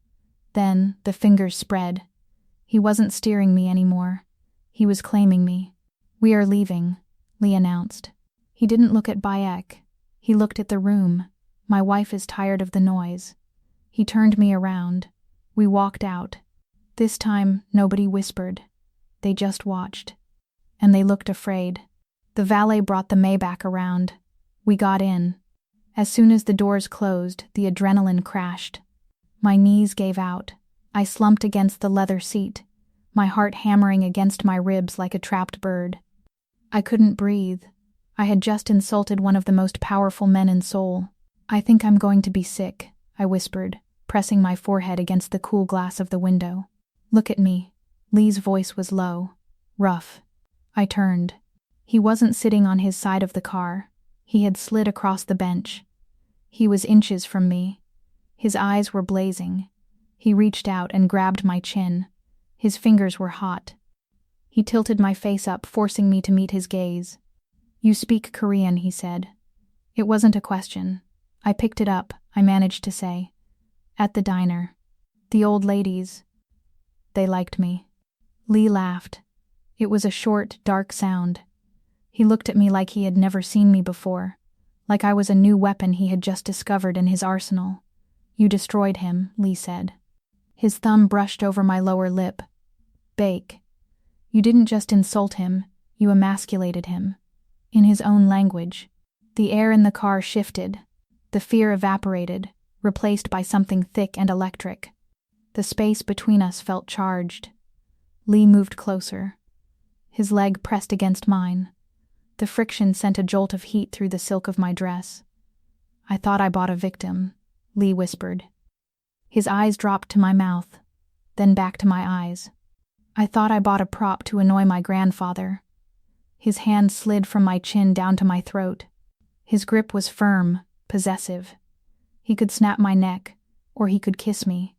Then the fingers spread. He wasn't steering me anymore. He was claiming me. We are leaving, Lee announced. He didn't look at Baek. He looked at the room. My wife is tired of the noise. He turned me around. We walked out. This time, nobody whispered. They just watched. And they looked afraid. The valet brought the Maybach around. We got in. As soon as the doors closed, the adrenaline crashed. My knees gave out. I slumped against the leather seat, my heart hammering against my ribs like a trapped bird. I couldn't breathe. I had just insulted one of the most powerful men in Seoul. I think I'm going to be sick, I whispered, pressing my forehead against the cool glass of the window. Look at me. Lee's voice was low, rough. I turned. He wasn't sitting on his side of the car. He had slid across the bench. He was inches from me. His eyes were blazing. He reached out and grabbed my chin. His fingers were hot. He tilted my face up, forcing me to meet his gaze. You speak Korean, he said. It wasn't a question. I picked it up, I managed to say. At the diner. The old ladies. They liked me. Lee laughed. It was a short, dark sound. He looked at me like he had never seen me before, like I was a new weapon he had just discovered in his arsenal. You destroyed him, Lee said. His thumb brushed over my lower lip. Baek. You didn't just insult him, you emasculated him. In his own language. The air in the car shifted. The fear evaporated, replaced by something thick and electric. The space between us felt charged. Lee moved closer. His leg pressed against mine. The friction sent a jolt of heat through the silk of my dress. I thought I bought a victim, Lee whispered. His eyes dropped to my mouth, then back to my eyes. I thought I bought a prop to annoy my grandfather. His hand slid from my chin down to my throat. His grip was firm, possessive. He could snap my neck, or he could kiss me.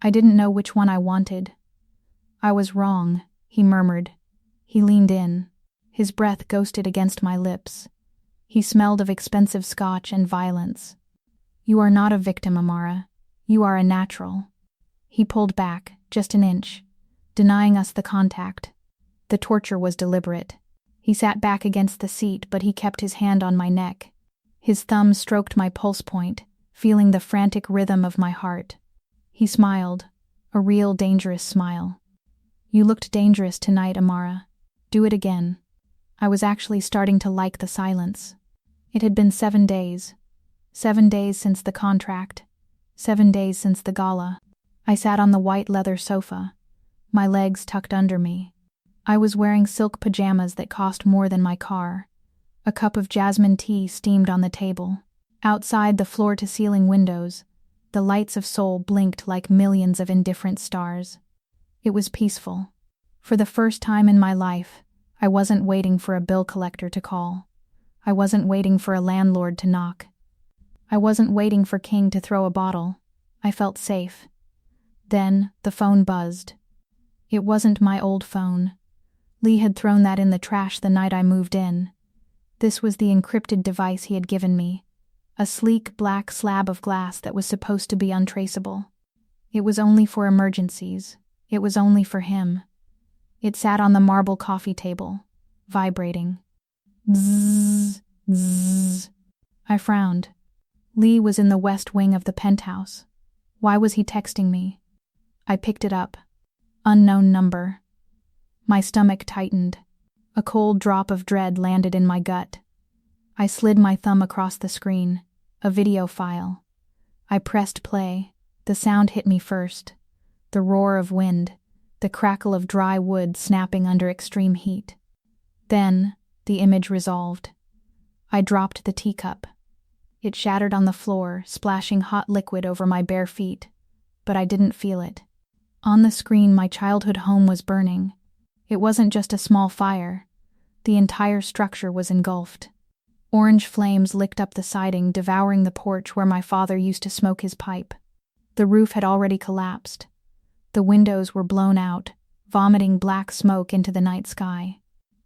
I didn't know which one I wanted. I was wrong, he murmured. He leaned in. His breath ghosted against my lips. He smelled of expensive scotch and violence. You are not a victim, Amara. You are a natural. He pulled back, just an inch, denying us the contact. The torture was deliberate. He sat back against the seat, but he kept his hand on my neck. His thumb stroked my pulse point, feeling the frantic rhythm of my heart. He smiled, a real dangerous smile. You looked dangerous tonight, Amara. Do it again. I was actually starting to like the silence. It had been 7 days. 7 days since the contract. 7 days since the gala. I sat on the white leather sofa, my legs tucked under me. I was wearing silk pajamas that cost more than my car. A cup of jasmine tea steamed on the table. Outside the floor-to-ceiling windows, the lights of Seoul blinked like millions of indifferent stars. It was peaceful. For the first time in my life, I wasn't waiting for a bill collector to call. I wasn't waiting for a landlord to knock. I wasn't waiting for King to throw a bottle. I felt safe. Then the phone buzzed. It wasn't my old phone. Lee had thrown that in the trash the night I moved in. This was the encrypted device he had given me, a sleek black slab of glass that was supposed to be untraceable. It was only for emergencies. It was only for him. It sat on the marble coffee table, vibrating. Bzzz, bzzz. I frowned. Lee was in the west wing of the penthouse. Why was he texting me? I picked it up. Unknown number. My stomach tightened. A cold drop of dread landed in my gut. I slid my thumb across the screen. A video file. I pressed play. The sound hit me first. The roar of wind. The crackle of dry wood snapping under extreme heat. Then, the image resolved. I dropped the teacup. It shattered on the floor, splashing hot liquid over my bare feet. But I didn't feel it. On the screen, my childhood home was burning. It wasn't just a small fire. The entire structure was engulfed. Orange flames licked up the siding, devouring the porch where my father used to smoke his pipe. The roof had already collapsed. The windows were blown out, vomiting black smoke into the night sky.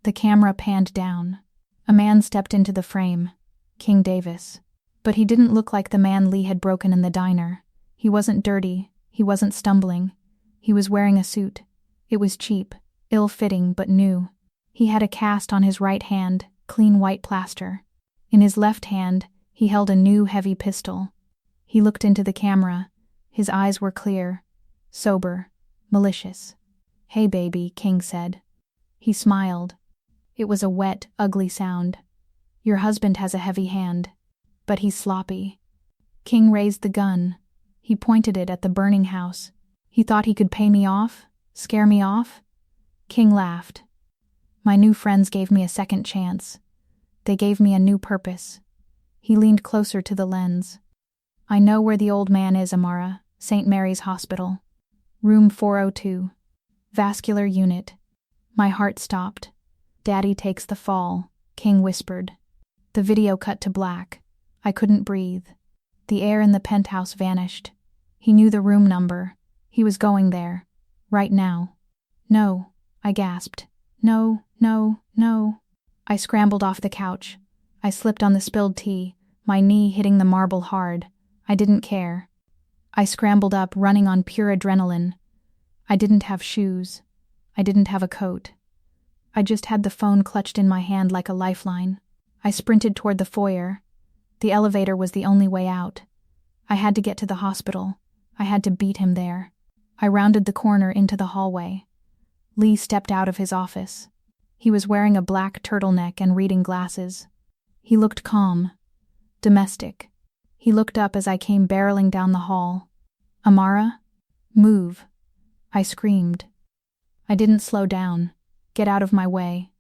The camera panned down. A man stepped into the frame, King Davis. But he didn't look like the man Lee had broken in the diner. He wasn't dirty. He wasn't stumbling. He was wearing a suit. It was cheap, ill-fitting, but new. He had a cast on his right hand, clean white plaster. In his left hand, he held a new heavy pistol. He looked into the camera. His eyes were clear, sober, malicious. "Hey, baby," King said. He smiled. It was a wet, ugly sound. "Your husband has a heavy hand, but he's sloppy." King raised the gun. He pointed it at the burning house. He thought he could pay me off? Scare me off? King laughed. My new friends gave me a second chance. They gave me a new purpose. He leaned closer to the lens. "I know where the old man is, Amara. St. Mary's Hospital. Room 402. Vascular unit." My heart stopped. "Daddy takes the fall," King whispered. The video cut to black. I couldn't breathe. The air in the penthouse vanished. He knew the room number. He was going there. Right now. "No," I gasped. "No, no, no." I scrambled off the couch. I slipped on the spilled tea, my knee hitting the marble hard. I didn't care. I scrambled up, running on pure adrenaline. I didn't have shoes. I didn't have a coat. I just had the phone clutched in my hand like a lifeline. I sprinted toward the foyer. The elevator was the only way out. I had to get to the hospital. I had to beat him there. I rounded the corner into the hallway. Lee stepped out of his office. He was wearing a black turtleneck and reading glasses. He looked calm, domestic. He looked up as I came barreling down the hall. "Amara? Move." I screamed. I didn't slow down. Get out of my way.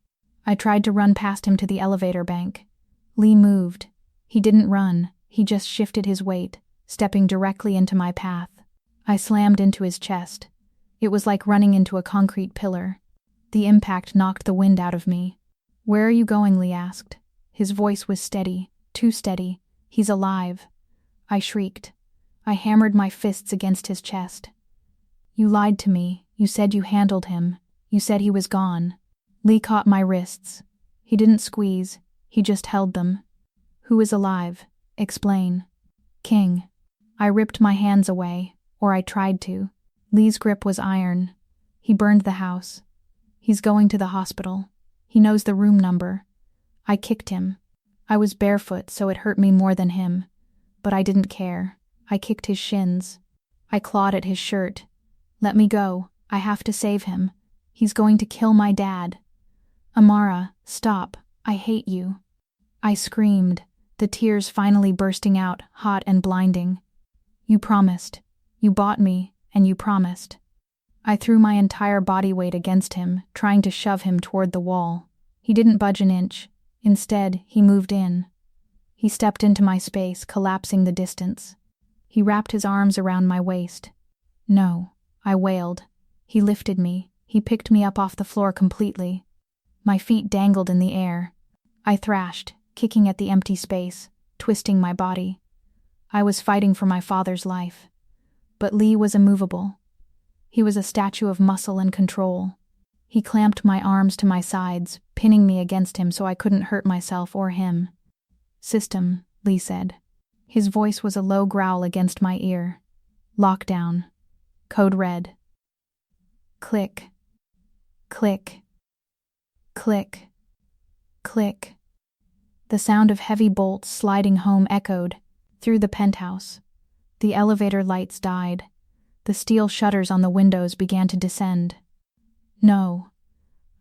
I tried to run past him to the elevator bank. Lee moved. He didn't run. He just shifted his weight, stepping directly into my path. I slammed into his chest. It was like running into a concrete pillar. The impact knocked the wind out of me. "Where are you going?" Lee asked. His voice was steady, too steady. He's alive, I shrieked. I hammered my fists against his chest. You lied to me. You said you handled him. You said he was gone. Lee caught my wrists. He didn't squeeze. He just held them. Who is alive? Explain. King. I ripped my hands away, or I tried to. Lee's grip was iron. He burned the house. He's going to the hospital. He knows the room number. I kicked him. I was barefoot, so it hurt me more than him. But I didn't care. I kicked his shins. I clawed at his shirt. Let me go. I have to save him. He's going to kill my dad. Amara, stop. I hate you. I screamed, the tears finally bursting out, hot and blinding. You promised. You bought me, and you promised. I threw my entire body weight against him, trying to shove him toward the wall. He didn't budge an inch. Instead, he moved in. He stepped into my space, collapsing the distance. He wrapped his arms around my waist. No, I wailed. He lifted me. He picked me up off the floor completely. My feet dangled in the air. I thrashed, kicking at the empty space, twisting my body. I was fighting for my father's life. But Lee was immovable. He was a statue of muscle and control. He clamped my arms to my sides, pinning me against him so I couldn't hurt myself or him. System, Lee said. His voice was a low growl against my ear. Lockdown. Code red. Click. Click. Click. Click. The sound of heavy bolts sliding home echoed through the penthouse. The elevator lights died. The steel shutters on the windows began to descend. No.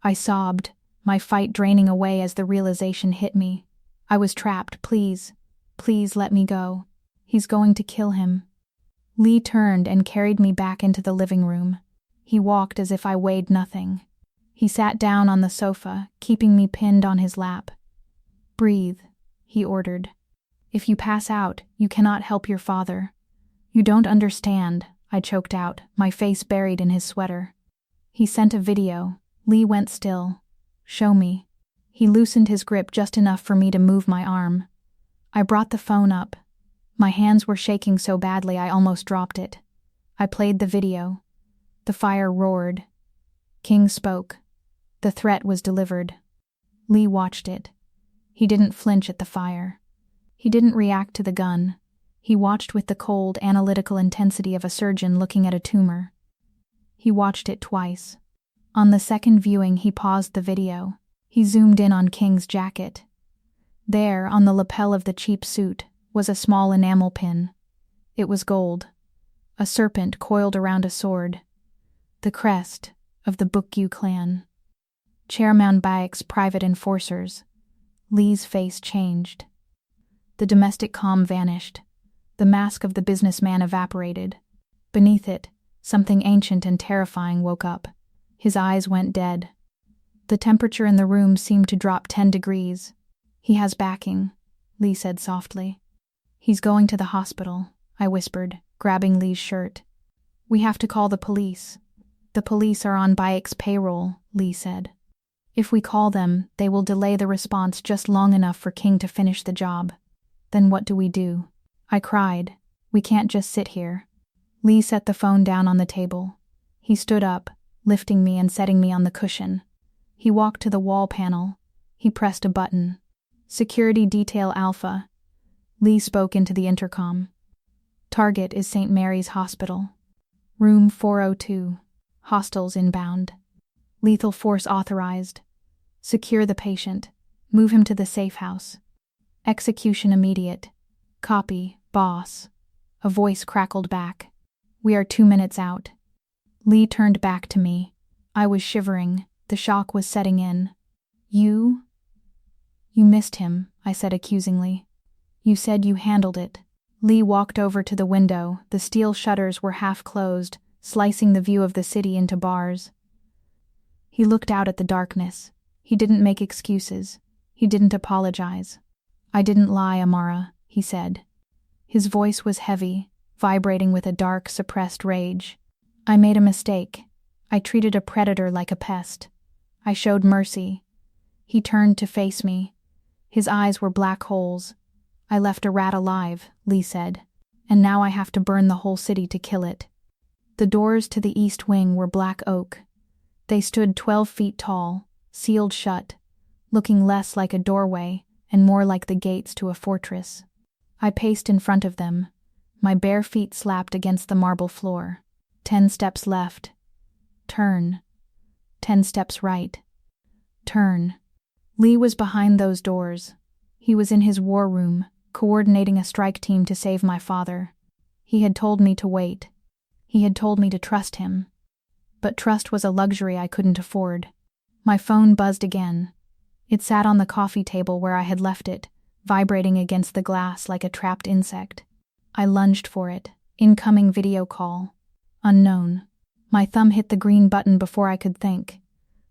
I sobbed, my fight draining away as the realization hit me. I was trapped. Please. Please let me go. He's going to kill him. Lee turned and carried me back into the living room. He walked as if I weighed nothing. He sat down on the sofa, keeping me pinned on his lap. Breathe, he ordered. If you pass out, you cannot help your father. You don't understand, I choked out, my face buried in his sweater. He sent a video. Lee went still. Show me. He loosened his grip just enough for me to move my arm. I brought the phone up. My hands were shaking so badly I almost dropped it. I played the video. The fire roared. King spoke. The threat was delivered. Lee watched it. He didn't flinch at the fire. He didn't react to the gun. He watched with the cold, analytical intensity of a surgeon looking at a tumor. He watched it twice. On the second viewing, he paused the video. He zoomed in on King's jacket. There, on the lapel of the cheap suit, was a small enamel pin. It was gold. A serpent coiled around a sword. The crest of the Bukyu clan. Chairman Baek's private enforcers. Lee's face changed. The domestic calm vanished. The mask of the businessman evaporated. Beneath it, something ancient and terrifying woke up. His eyes went dead. The temperature in the room seemed to drop 10 degrees. He has backing, Lee said softly. He's going to the hospital, I whispered, grabbing Lee's shirt. We have to call the police. The police are on Baek's payroll, Lee said. If we call them, they will delay the response just long enough for King to finish the job. Then what do we do? I cried. We can't just sit here. Lee set the phone down on the table. He stood up, lifting me and setting me on the cushion. He walked to the wall panel. He pressed a button. Security Detail Alpha. Lee spoke into the intercom. Target is St. Mary's Hospital. Room 402. Hostiles inbound. Lethal force authorized. Secure the patient. Move him to the safe house. Execution immediate. Copy, boss. A voice crackled back. We are 2 minutes out. Lee turned back to me. I was shivering. The shock was setting in. You missed him, I said accusingly. You said you handled it. Lee walked over to the window. The steel shutters were half closed, slicing the view of the city into bars. He looked out at the darkness. He didn't make excuses. He didn't apologize. I didn't lie, Amara, he said. His voice was heavy, vibrating with a dark, suppressed rage. I made a mistake. I treated a predator like a pest. I showed mercy. He turned to face me. His eyes were black holes. I left a rat alive, Lee said. And now I have to burn the whole city to kill it. The doors to the east wing were black oak. They stood 12 feet tall, sealed shut, looking less like a doorway and more like the gates to a fortress. I paced in front of them, my bare feet slapped against the marble floor. 10 steps left. Turn. 10 steps right. Turn. Lee was behind those doors. He was in his war room, coordinating a strike team to save my father. He had told me to wait. He had told me to trust him. But trust was a luxury I couldn't afford. My phone buzzed again. It sat on the coffee table where I had left it, vibrating against the glass like a trapped insect. I lunged for it. Incoming video call. Unknown. My thumb hit the green button before I could think.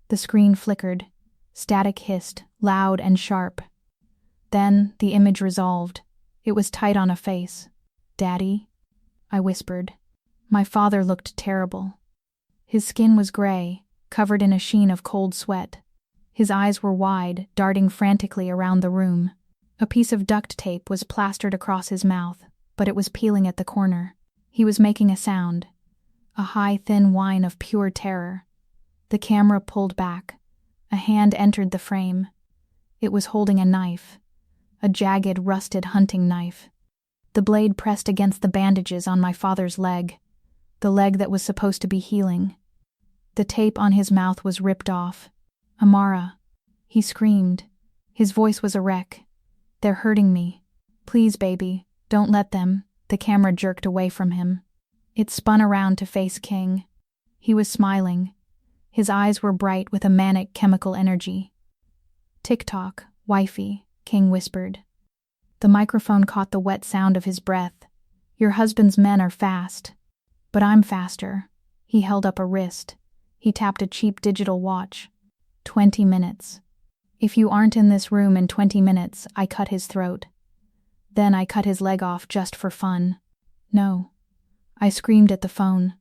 The screen flickered. Static hissed, loud and sharp. Then the image resolved. It was tight on a face. "Daddy?" I whispered. My father looked terrible. His skin was gray, covered in a sheen of cold sweat. His eyes were wide, darting frantically around the room. A piece of duct tape was plastered across his mouth, but it was peeling at the corner. He was making a sound. A high, thin whine of pure terror. The camera pulled back. A hand entered the frame. It was holding a knife. A jagged, rusted hunting knife. The blade pressed against the bandages on my father's leg. The leg that was supposed to be healing. The tape on his mouth was ripped off. "Amara." He screamed. His voice was a wreck. "They're hurting me. Please, baby, don't let them." The camera jerked away from him. It spun around to face King. He was smiling. His eyes were bright with a manic chemical energy. "Tick-tock, wifey," King whispered. The microphone caught the wet sound of his breath. "Your husband's men are fast. But I'm faster." He held up a wrist. He tapped a cheap digital watch. 20 minutes. "If you aren't in this room in 20 minutes, I cut his throat. Then I cut his leg off just for fun." "No." I screamed at the phone.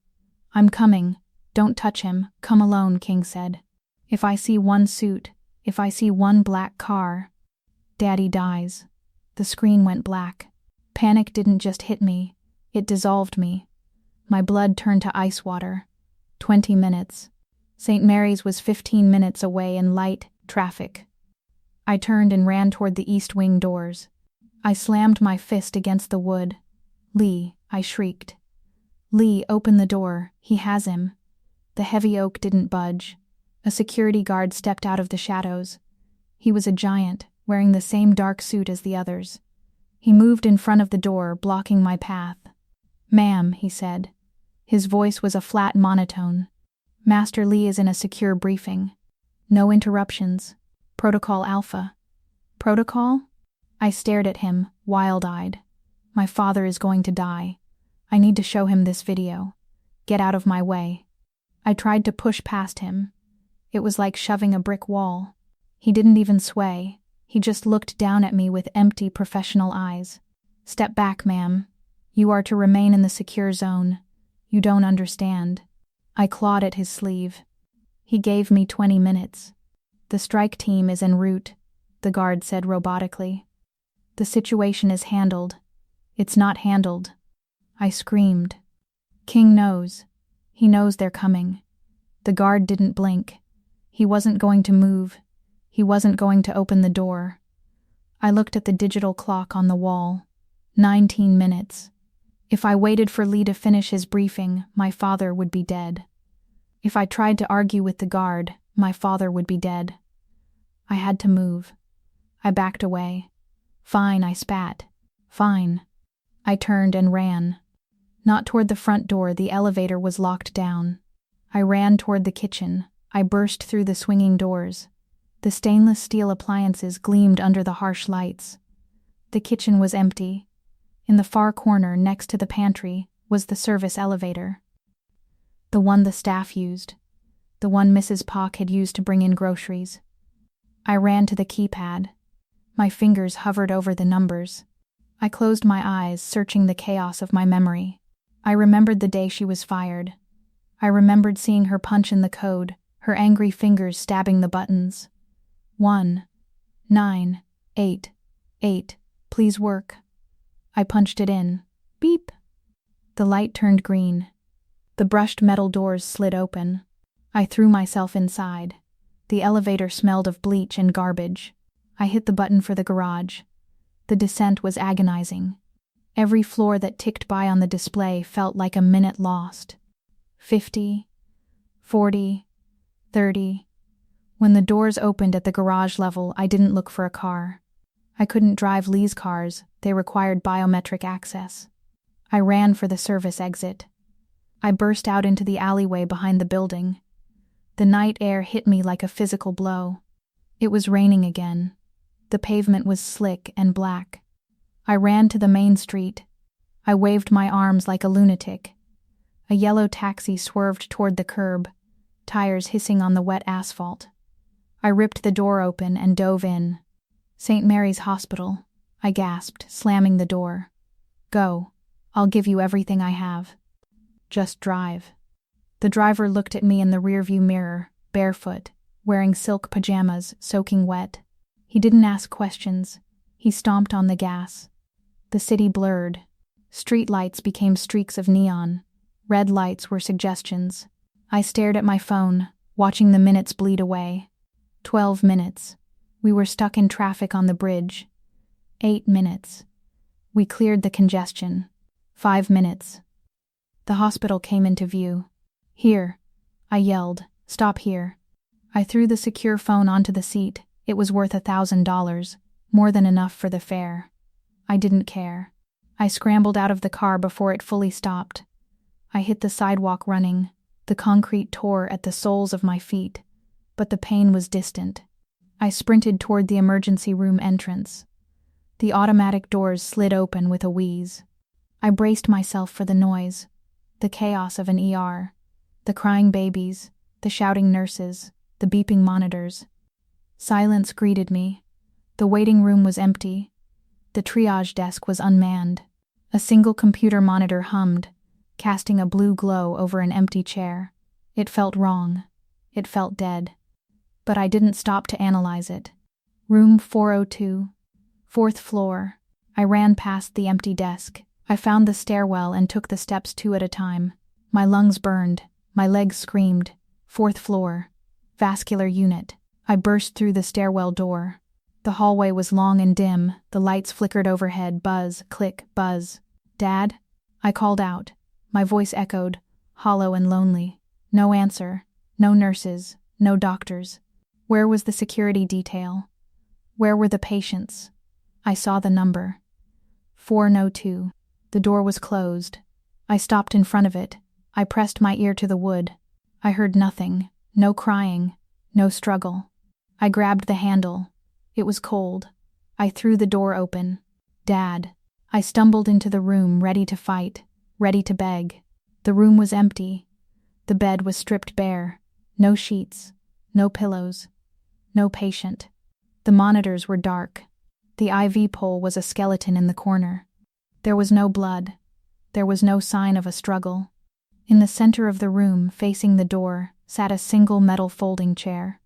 "I'm coming. Don't touch him. Come alone," King said. "If I see one suit, if I see one black car, Daddy dies." The screen went black. Panic didn't just hit me. It dissolved me. My blood turned to ice water. 20 minutes. St. Mary's was 15 minutes away in light traffic. I turned and ran toward the east wing doors. I slammed my fist against the wood. "Lee," I shrieked. "Lee, open the door. He has him." The heavy oak didn't budge. A security guard stepped out of the shadows. He was a giant, wearing the same dark suit as the others. He moved in front of the door, blocking my path. "Ma'am," he said. His voice was a flat monotone. "Master Lee is in a secure briefing. No interruptions. Protocol Alpha." "Protocol?" I stared at him, wild-eyed. "My father is going to die. I need to show him this video. Get out of my way." I tried to push past him. It was like shoving a brick wall. He didn't even sway. He just looked down at me with empty professional eyes. "Step back, ma'am. You are to remain in the secure zone. You don't understand." I clawed at his sleeve. He gave me 20 minutes. "The strike team is en route," the guard said robotically. "The situation is handled." "It's not handled." I screamed. "King knows. He knows they're coming." The guard didn't blink. He wasn't going to move. He wasn't going to open the door. I looked at the digital clock on the wall. 19 minutes. If I waited for Lee to finish his briefing, my father would be dead. If I tried to argue with the guard, my father would be dead. I had to move. I backed away. "Fine," I spat. "Fine." I turned and ran. Not toward the front door, the elevator was locked down. I ran toward the kitchen. I burst through the swinging doors. The stainless steel appliances gleamed under the harsh lights. The kitchen was empty. In the far corner, next to the pantry, was the service elevator. The one the staff used. The one Mrs. Pock had used to bring in groceries. I ran to the keypad. My fingers hovered over the numbers. I closed my eyes, searching the chaos of my memory. I remembered the day she was fired. I remembered seeing her punch in the code, her angry fingers stabbing the buttons. 1, 9, 8, 8, Please work. I punched it in. Beep. The light turned green. The brushed metal doors slid open. I threw myself inside. The elevator smelled of bleach and garbage. I hit the button for the garage. The descent was agonizing. Every floor that ticked by on the display felt like a minute lost. 50, 40, 30. When the doors opened at the garage level, I didn't look for a car. I couldn't drive Lee's cars, they required biometric access. I ran for the service exit. I burst out into the alleyway behind the building. The night air hit me like a physical blow. It was raining again. The pavement was slick and black. I ran to the main street. I waved my arms like a lunatic. A yellow taxi swerved toward the curb, tires hissing on the wet asphalt. I ripped the door open and dove in. St. Mary's Hospital, I gasped, slamming the door. Go. I'll give you everything I have. Just drive. The driver looked at me in the rearview mirror, barefoot, wearing silk pajamas, soaking wet. He didn't ask questions. He stomped on the gas. The city blurred. Street lights became streaks of neon. Red lights were suggestions. I stared at my phone, watching the minutes bleed away. 12 minutes. We were stuck in traffic on the bridge. 8 minutes. We cleared the congestion. 5 minutes. The hospital came into view. Here. I yelled. Stop here. I threw the secure phone onto the seat. It was worth $1,000, more than enough for the fare. I didn't care. I scrambled out of the car before it fully stopped. I hit the sidewalk running. The concrete tore at the soles of my feet, but the pain was distant. I sprinted toward the emergency room entrance. The automatic doors slid open with a wheeze. I braced myself for the noise, the chaos of an ER, the crying babies, the shouting nurses, the beeping monitors. Silence greeted me. The waiting room was empty. The triage desk was unmanned. A single computer monitor hummed, casting a blue glow over an empty chair. It felt wrong. It felt dead. But I didn't stop to analyze it. Room 402. 4th floor. I ran past the empty desk. I found the stairwell and took the steps 2 at a time. My lungs burned. My legs screamed. 4th floor. Vascular unit. I burst through the stairwell door. The hallway was long and dim. The lights flickered overhead. Buzz, click, buzz. Dad? I called out. My voice echoed, hollow and lonely. No answer. No nurses. No doctors. Where was the security detail? Where were the patients? I saw the number. 402. The door was closed. I stopped in front of it. I pressed my ear to the wood. I heard nothing. No crying. No struggle. I grabbed the handle. It was cold. I threw the door open. Dad. I stumbled into the room, ready to fight, ready to beg. The room was empty. The bed was stripped bare. No sheets. No pillows. No patient. The monitors were dark. The IV pole was a skeleton in the corner. There was no blood. There was no sign of a struggle. In the center of the room, facing the door, sat a single metal folding chair.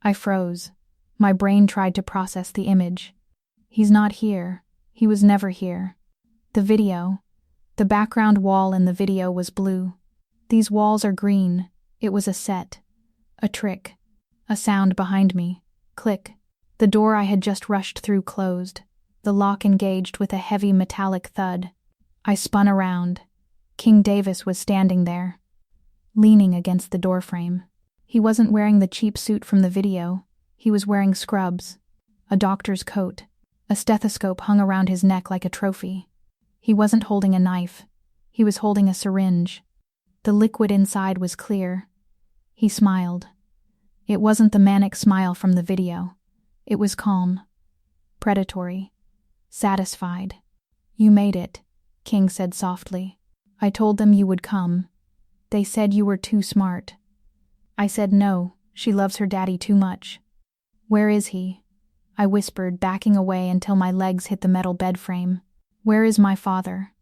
I froze. My brain tried to process the image. He's not here. He was never here. The video. The background wall in the video was blue. These walls are green. It was a set. A trick. A sound behind me. Click. The door I had just rushed through closed. The lock engaged with a heavy metallic thud. I spun around. King Davis was standing there, leaning against the doorframe. He wasn't wearing the cheap suit from the video. He was wearing scrubs, a doctor's coat. A stethoscope hung around his neck like a trophy. He wasn't holding a knife. He was holding a syringe. The liquid inside was clear. He smiled. It wasn't the manic smile from the video. It was calm, predatory, satisfied. You made it, King said softly. I told them you would come. They said you were too smart. I said no, she loves her daddy too much. Where is he? I whispered, backing away until my legs hit the metal bed frame. Where is my father?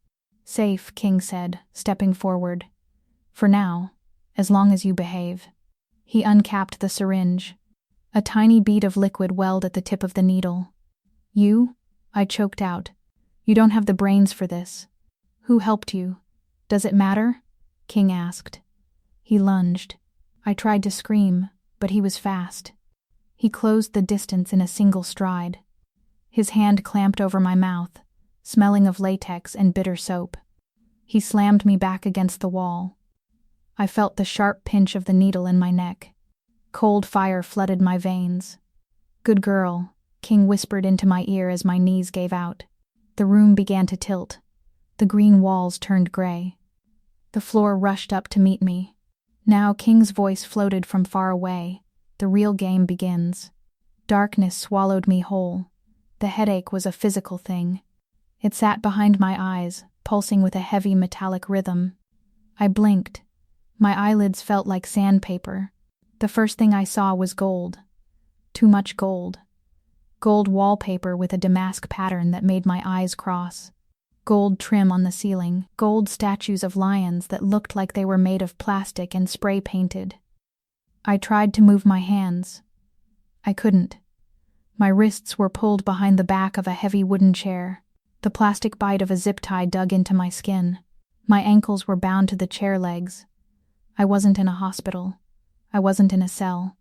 Safe, King said, stepping forward. For now, as long as you behave. He uncapped the syringe. A tiny bead of liquid welled at the tip of the needle. You? I choked out. You don't have the brains for this. Who helped you? Does it matter? King asked. He lunged. I tried to scream, but he was fast. He closed the distance in a single stride. His hand clamped over my mouth, smelling of latex and bitter soap. He slammed me back against the wall. I felt the sharp pinch of the needle in my neck. Cold fire flooded my veins. Good girl, King whispered into my ear as my knees gave out. The room began to tilt. The green walls turned gray. The floor rushed up to meet me. Now King's voice floated from far away. The real game begins. Darkness swallowed me whole. The headache was a physical thing. It sat behind my eyes, pulsing with a heavy metallic rhythm. I blinked. My eyelids felt like sandpaper. The first thing I saw was gold. Too much gold. Gold wallpaper with a damask pattern that made my eyes cross. Gold trim on the ceiling, gold statues of lions that looked like they were made of plastic and spray-painted. I tried to move my hands. I couldn't. My wrists were pulled behind the back of a heavy wooden chair. The plastic bite of a zip tie dug into my skin. My ankles were bound to the chair legs. I wasn't in a hospital. I wasn't in a cell.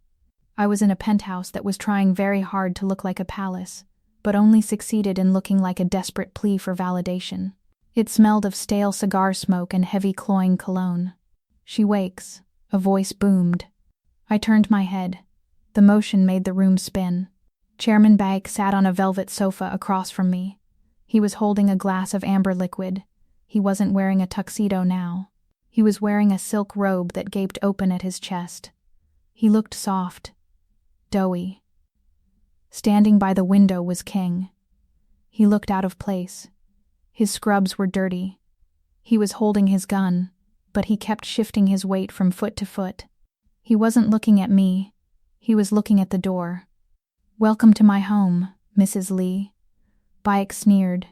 I was in a penthouse that was trying very hard to look like a palace, but only succeeded in looking like a desperate plea for validation. It smelled of stale cigar smoke and heavy cloying cologne. She wakes. A voice boomed. I turned my head. The motion made the room spin. Chairman Baek sat on a velvet sofa across from me. He was holding a glass of amber liquid. He wasn't wearing a tuxedo now. He was wearing a silk robe that gaped open at his chest. He looked soft. Doughy. Standing by the window was King. He looked out of place. His scrubs were dirty. He was holding his gun, but he kept shifting his weight from foot to foot. He wasn't looking at me. He was looking at the door. "Welcome to my home, Mrs. Lee." Baek sneered.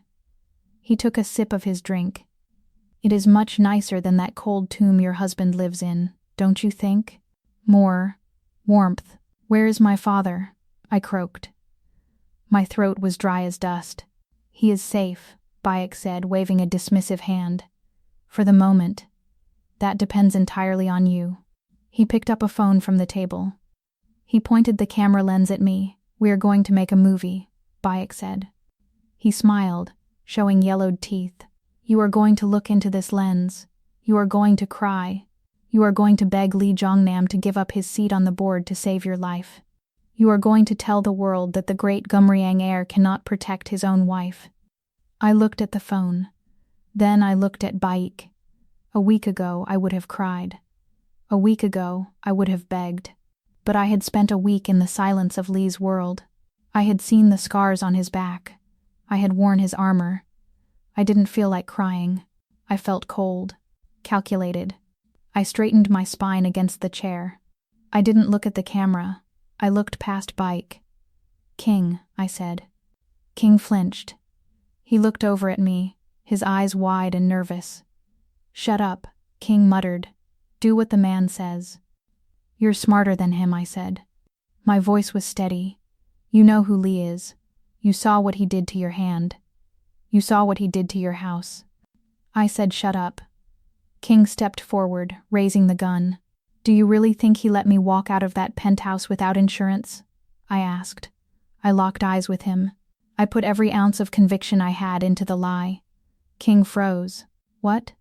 He took a sip of his drink. "It is much nicer than that cold tomb your husband lives in, don't you think? More warmth. Where is my father?" I croaked. My throat was dry as dust. "He is safe," Baek said, waving a dismissive hand. "For the moment. That depends entirely on you." He picked up a phone from the table. He pointed the camera lens at me. "We are going to make a movie," Baek said. He smiled, showing yellowed teeth. "You are going to look into this lens. You are going to cry. You are going to beg Lee Jong Nam to give up his seat on the board to save your life. You are going to tell the world that the great Gumriang heir cannot protect his own wife." I looked at the phone. Then I looked at Baek. A week ago, I would have cried. A week ago, I would have begged. But I had spent a week in the silence of Lee's world. I had seen the scars on his back. I had worn his armor. I didn't feel like crying. I felt cold, calculated. I straightened my spine against the chair. I didn't look at the camera. I looked past Baek. "King," I said. King flinched. He looked over at me, his eyes wide and nervous. "Shut up," King muttered. "Do what the man says." "You're smarter than him," I said. My voice was steady. "You know who Lee is. You saw what he did to your hand. You saw what he did to your house." I said, "Shut up." King stepped forward, raising the gun. "Do you really think he let me walk out of that penthouse without insurance?" I asked. I locked eyes with him. I put every ounce of conviction I had into the lie. King froze. "What?"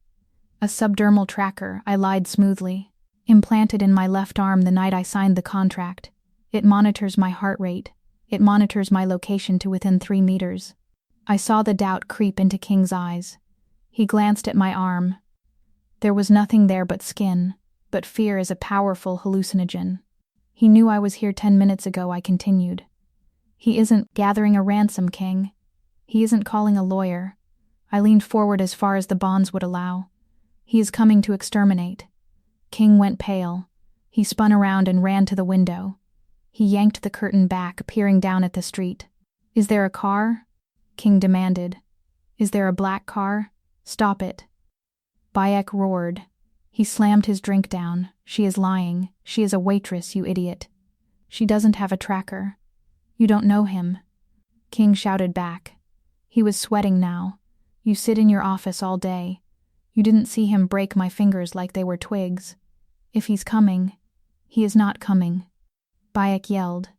"A subdermal tracker," I lied smoothly. "Implanted in my left arm the night I signed the contract. It monitors my heart rate. It monitors my location to within 3 meters. I saw the doubt creep into King's eyes. He glanced at my arm. There was nothing there but skin, but fear is a powerful hallucinogen. He knew I was here 10 minutes ago, I continued. He isn't gathering a ransom, King. He isn't calling a lawyer. I leaned forward as far as the bonds would allow. He is coming to exterminate. King went pale. He spun around and ran to the window. He yanked the curtain back, peering down at the street. "Is there a car?" King demanded. "Is there a black car? Stop it." Baek roared. He slammed his drink down. "She is lying. She is a waitress, you idiot. She doesn't have a tracker. You don't know him." King shouted back. He was sweating now. You sit in your office all day. You didn't see him break my fingers like they were twigs. If he's coming, he is not coming. Bayek yelled.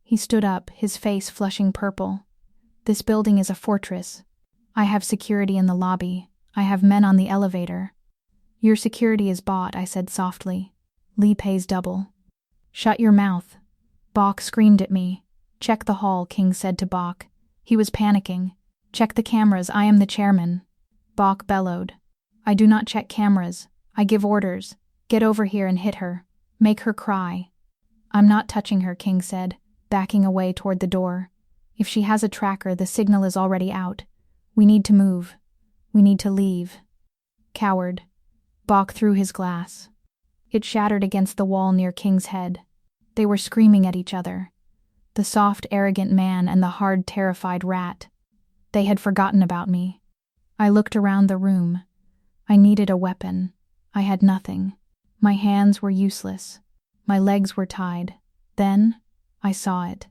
He stood up, his face flushing purple. This building is a fortress. I have security in the lobby. I have men on the elevator. Your security is bought, I said softly. Lee pays double. Shut your mouth. Bok screamed at me. Check the hall, King said to Bok. He was panicking. Check the cameras, I am the chairman. Bok bellowed. I do not check cameras. I give orders. Get over here and hit her. Make her cry. I'm not touching her, King said, backing away toward the door. If she has a tracker, the signal is already out. We need to move. We need to leave. Coward. Bok threw his glass. It shattered against the wall near King's head. They were screaming at each other. The soft, arrogant man and the hard, terrified rat. They had forgotten about me. I looked around the room. I needed a weapon. I had nothing. My hands were useless. My legs were tied. Then, I saw it.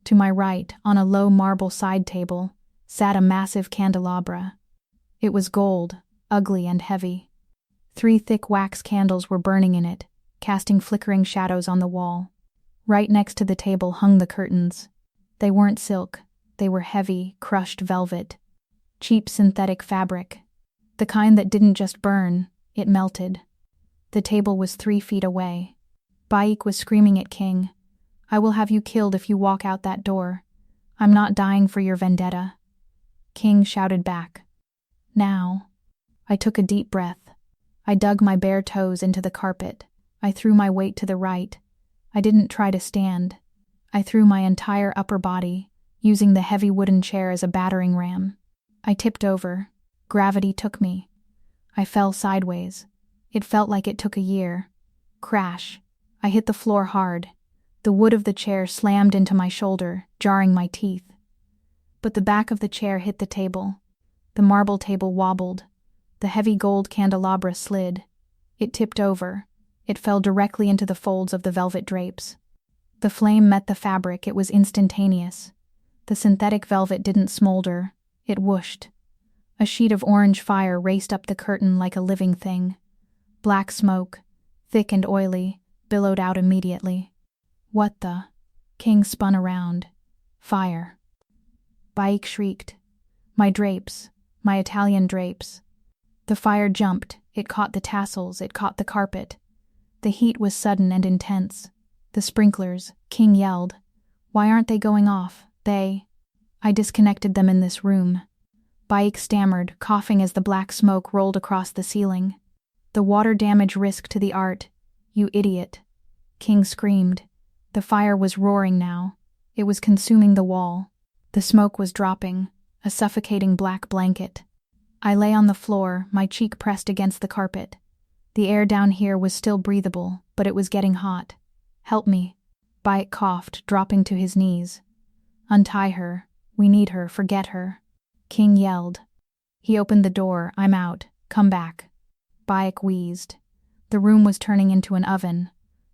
To my right, on a low marble side table, sat a massive candelabra. It was gold, ugly and heavy. 3 thick wax candles were burning in it, casting flickering shadows on the wall. Right next to the table hung the curtains. They weren't silk. They were heavy, crushed velvet. Cheap synthetic fabric. The kind that didn't just burn, it melted. The table was 3 feet away. Bayek was screaming at King. I will have you killed if you walk out that door. I'm not dying for your vendetta. King shouted back. Now. I took a deep breath. I dug my bare toes into the carpet. I threw my weight to the right. I didn't try to stand. I threw my entire upper body, using the heavy wooden chair as a battering ram. I tipped over. Gravity took me. I fell sideways. It felt like it took a year. Crash. I hit the floor hard. The wood of the chair slammed into my shoulder, jarring my teeth. But the back of the chair hit the table. The marble table wobbled. The heavy gold candelabra slid. It tipped over. It fell directly into the folds of the velvet drapes. The flame met the fabric. It was instantaneous. The synthetic velvet didn't smolder. It whooshed. A sheet of orange fire raced up the curtain like a living thing. Black smoke, thick and oily, billowed out immediately. What the? King spun around. Fire. Bayek shrieked. My drapes. My Italian drapes. The fire jumped. It caught the tassels. It caught the carpet. The heat was sudden and intense. The sprinklers, King yelled. Why aren't they going off? I disconnected them in this room. Bayek stammered, coughing as the black smoke rolled across the ceiling. The water damage risk to the art. You idiot. King screamed. The fire was roaring now. It was consuming the wall. The smoke was dropping, a suffocating black blanket. I lay on the floor, my cheek pressed against the carpet. The air down here was still breathable, but it was getting hot. Help me. Bayek coughed, dropping to his knees. Untie her. We need her. Forget her. King yelled. He opened the door. I'm out. Come back. Bayek wheezed. The room was turning into an oven.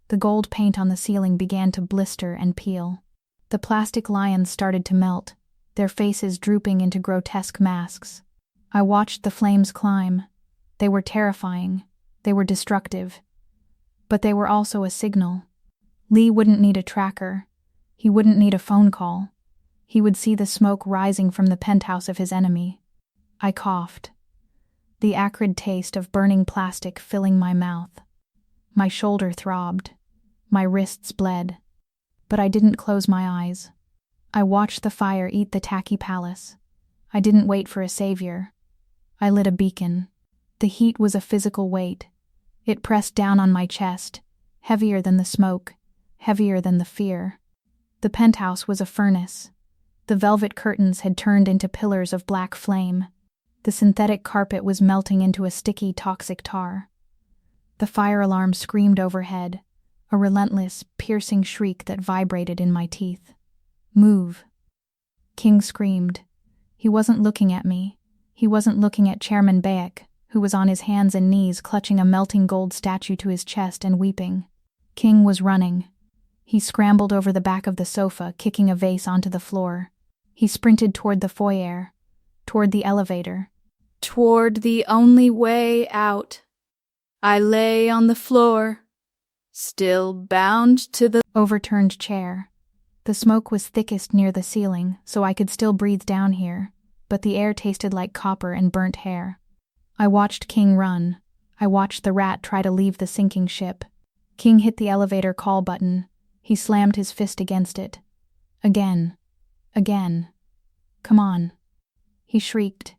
The gold paint on the ceiling began to blister and peel. The plastic lions started to melt, their faces drooping into grotesque masks. I watched the flames climb. They were terrifying. They were destructive. But they were also a signal. Lee wouldn't need a tracker. He wouldn't need a phone call. He would see the smoke rising from the penthouse of his enemy. I coughed. The acrid taste of burning plastic filling my mouth. My shoulder throbbed. My wrists bled. But I didn't close my eyes. I watched the fire eat the tacky palace. I didn't wait for a savior. I lit a beacon. The heat was a physical weight. It pressed down on my chest, heavier than the smoke, heavier than the fear. The penthouse was a furnace. The velvet curtains had turned into pillars of black flame. The synthetic carpet was melting into a sticky, toxic tar. The fire alarm screamed overhead, a relentless, piercing shriek that vibrated in my teeth. Move. King screamed. He wasn't looking at me. He wasn't looking at Chairman Bayek, who was on his hands and knees clutching a melting gold statue to his chest and weeping. King was running. He scrambled over the back of the sofa, kicking a vase onto the floor. He sprinted toward the foyer. toward the elevator. Toward the only way out. I lay on the floor, still bound to the overturned chair. The smoke was thickest near the ceiling, so I could still breathe down here, but the air tasted like copper and burnt hair. I watched King run. I watched the rat try to leave the sinking ship. King hit the elevator call button. He slammed his fist against it. Again. Again. Come on. He shrieked.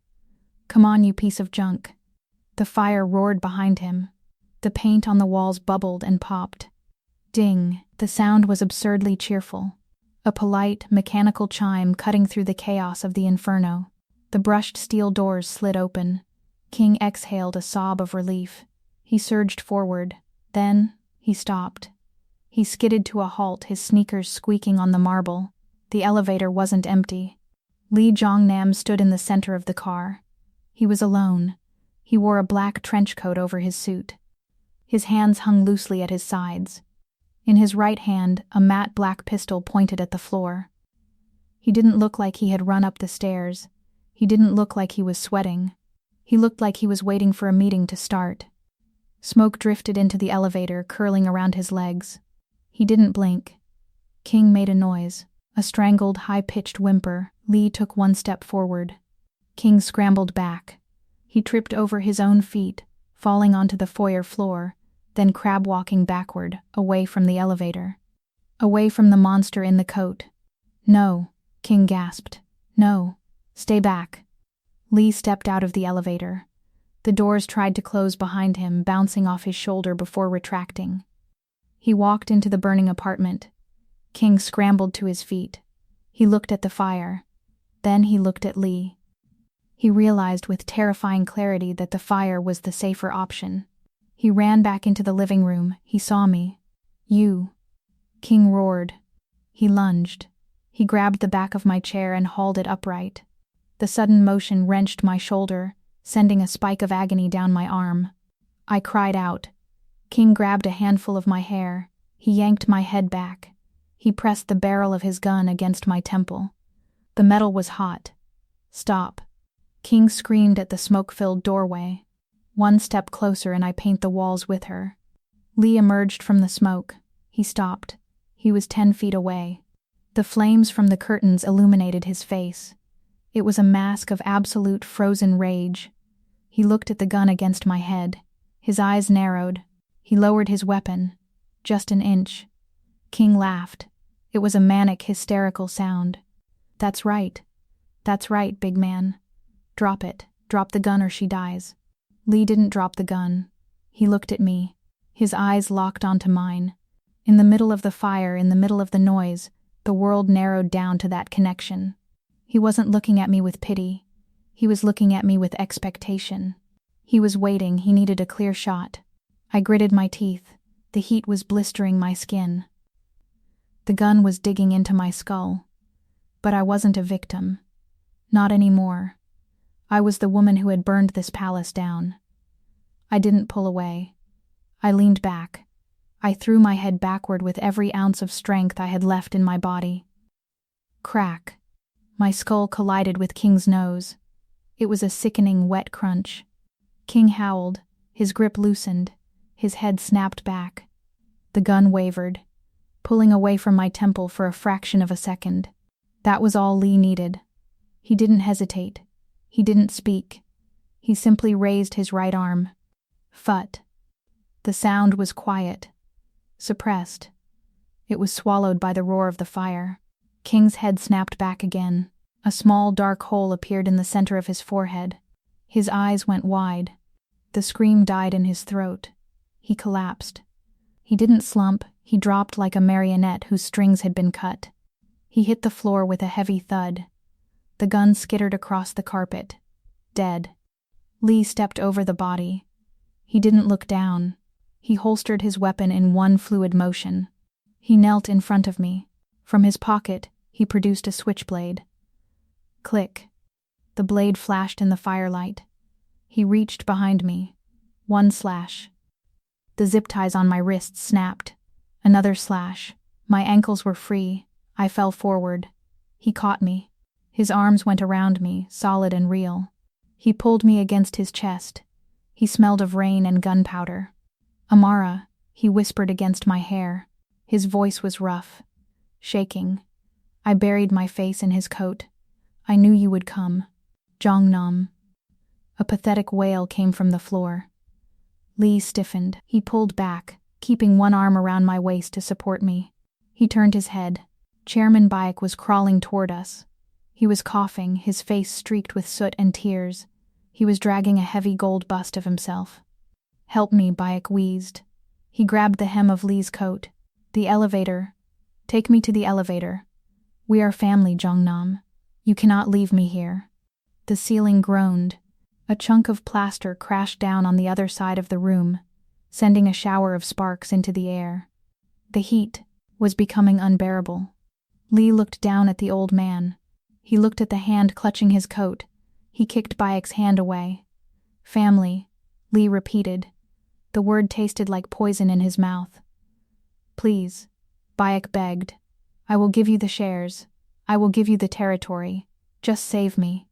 Come on, you piece of junk. The fire roared behind him. The paint on the walls bubbled and popped. Ding. The sound was absurdly cheerful. A polite, mechanical chime cutting through the chaos of the inferno. The brushed steel doors slid open. King exhaled a sob of relief. He surged forward. Then, he stopped. He skidded to a halt, his sneakers squeaking on the marble. The elevator wasn't empty. Jong Nam stood in the center of the car. He was alone. He wore a black trench coat over his suit. His hands hung loosely at his sides. In his right hand, a matte black pistol pointed at the floor. He didn't look like he had run up the stairs. He didn't look like he was sweating. He looked like he was waiting for a meeting to start. Smoke drifted into the elevator, curling around his legs. He didn't blink. King made a noise, a strangled, high-pitched whimper. Lee took one step forward. King scrambled back. He tripped over his own feet, falling onto the foyer floor, then crab-walking backward, away from the elevator. Away from the monster in the coat. No, King gasped. No, stay back. Lee stepped out of the elevator. The doors tried to close behind him, bouncing off his shoulder before retracting. He walked into the burning apartment. King scrambled to his feet. He looked at the fire. Then he looked at Lee. He realized with terrifying clarity that the fire was the safer option. He ran back into the living room. He saw me. You. King roared. He lunged. He grabbed the back of my chair and hauled it upright. The sudden motion wrenched my shoulder, sending a spike of agony down my arm. I cried out. King grabbed a handful of my hair. He yanked my head back. He pressed the barrel of his gun against my temple. The metal was hot. Stop. King screamed at the smoke-filled doorway. One step closer and I paint the walls with her. Lee emerged from the smoke. He stopped. He was 10 feet away. The flames from the curtains illuminated his face. It was a mask of absolute frozen rage. He looked at the gun against my head. His eyes narrowed. He lowered his weapon. Just an inch. King laughed. It was a manic, hysterical sound. That's right. That's right, big man. Drop it. Drop the gun or she dies. Lee didn't drop the gun. He looked at me. His eyes locked onto mine. In the middle of the fire, in the middle of the noise, the world narrowed down to that connection. He wasn't looking at me with pity. He was looking at me with expectation. He was waiting. He needed a clear shot. I gritted my teeth. The heat was blistering my skin. The gun was digging into my skull. But I wasn't a victim. Not anymore. I was the woman who had burned this palace down. I didn't pull away. I leaned back. I threw my head backward with every ounce of strength I had left in my body. Crack. My skull collided with King's nose. It was a sickening, wet crunch. King howled. His grip loosened. His head snapped back. The gun wavered, pulling away from my temple for a fraction of a second. That was all Lee needed. He didn't hesitate. He didn't speak. He simply raised his right arm. Phut. The sound was quiet, suppressed. It was swallowed by the roar of the fire. King's head snapped back again. A small dark hole appeared in the center of his forehead. His eyes went wide. The scream died in his throat. He collapsed. He didn't slump. He dropped like a marionette whose strings had been cut. He hit the floor with a heavy thud. The gun skittered across the carpet. Dead. Lee stepped over the body. He didn't look down. He holstered his weapon in one fluid motion. He knelt in front of me. From his pocket, he produced a switchblade. Click. The blade flashed in the firelight. He reached behind me. One slash. The zip ties on my wrists snapped. Another slash. My ankles were free. I fell forward. He caught me. His arms went around me, solid and real. He pulled me against his chest. He smelled of rain and gunpowder. Amara, he whispered against my hair. His voice was rough, shaking. I buried my face in his coat. I knew you would come. Jong Nam. A pathetic wail came from the floor. Lee stiffened. He pulled back, keeping one arm around my waist to support me. He turned his head. Chairman Bayek was crawling toward us. He was coughing, his face streaked with soot and tears. He was dragging a heavy gold bust of himself. "Help me," Bayek wheezed. He grabbed the hem of Lee's coat. "The elevator. Take me to the elevator. We are family, Jong Nam. You cannot leave me here." The ceiling groaned. A chunk of plaster crashed down on the other side of the room, sending a shower of sparks into the air. The heat was becoming unbearable. Lee looked down at the old man. He looked at the hand clutching his coat. He kicked Bayek's hand away. "Family," Lee repeated. The word tasted like poison in his mouth. "Please," Bayek begged. "I will give you the shares. I will give you the territory. Just save me."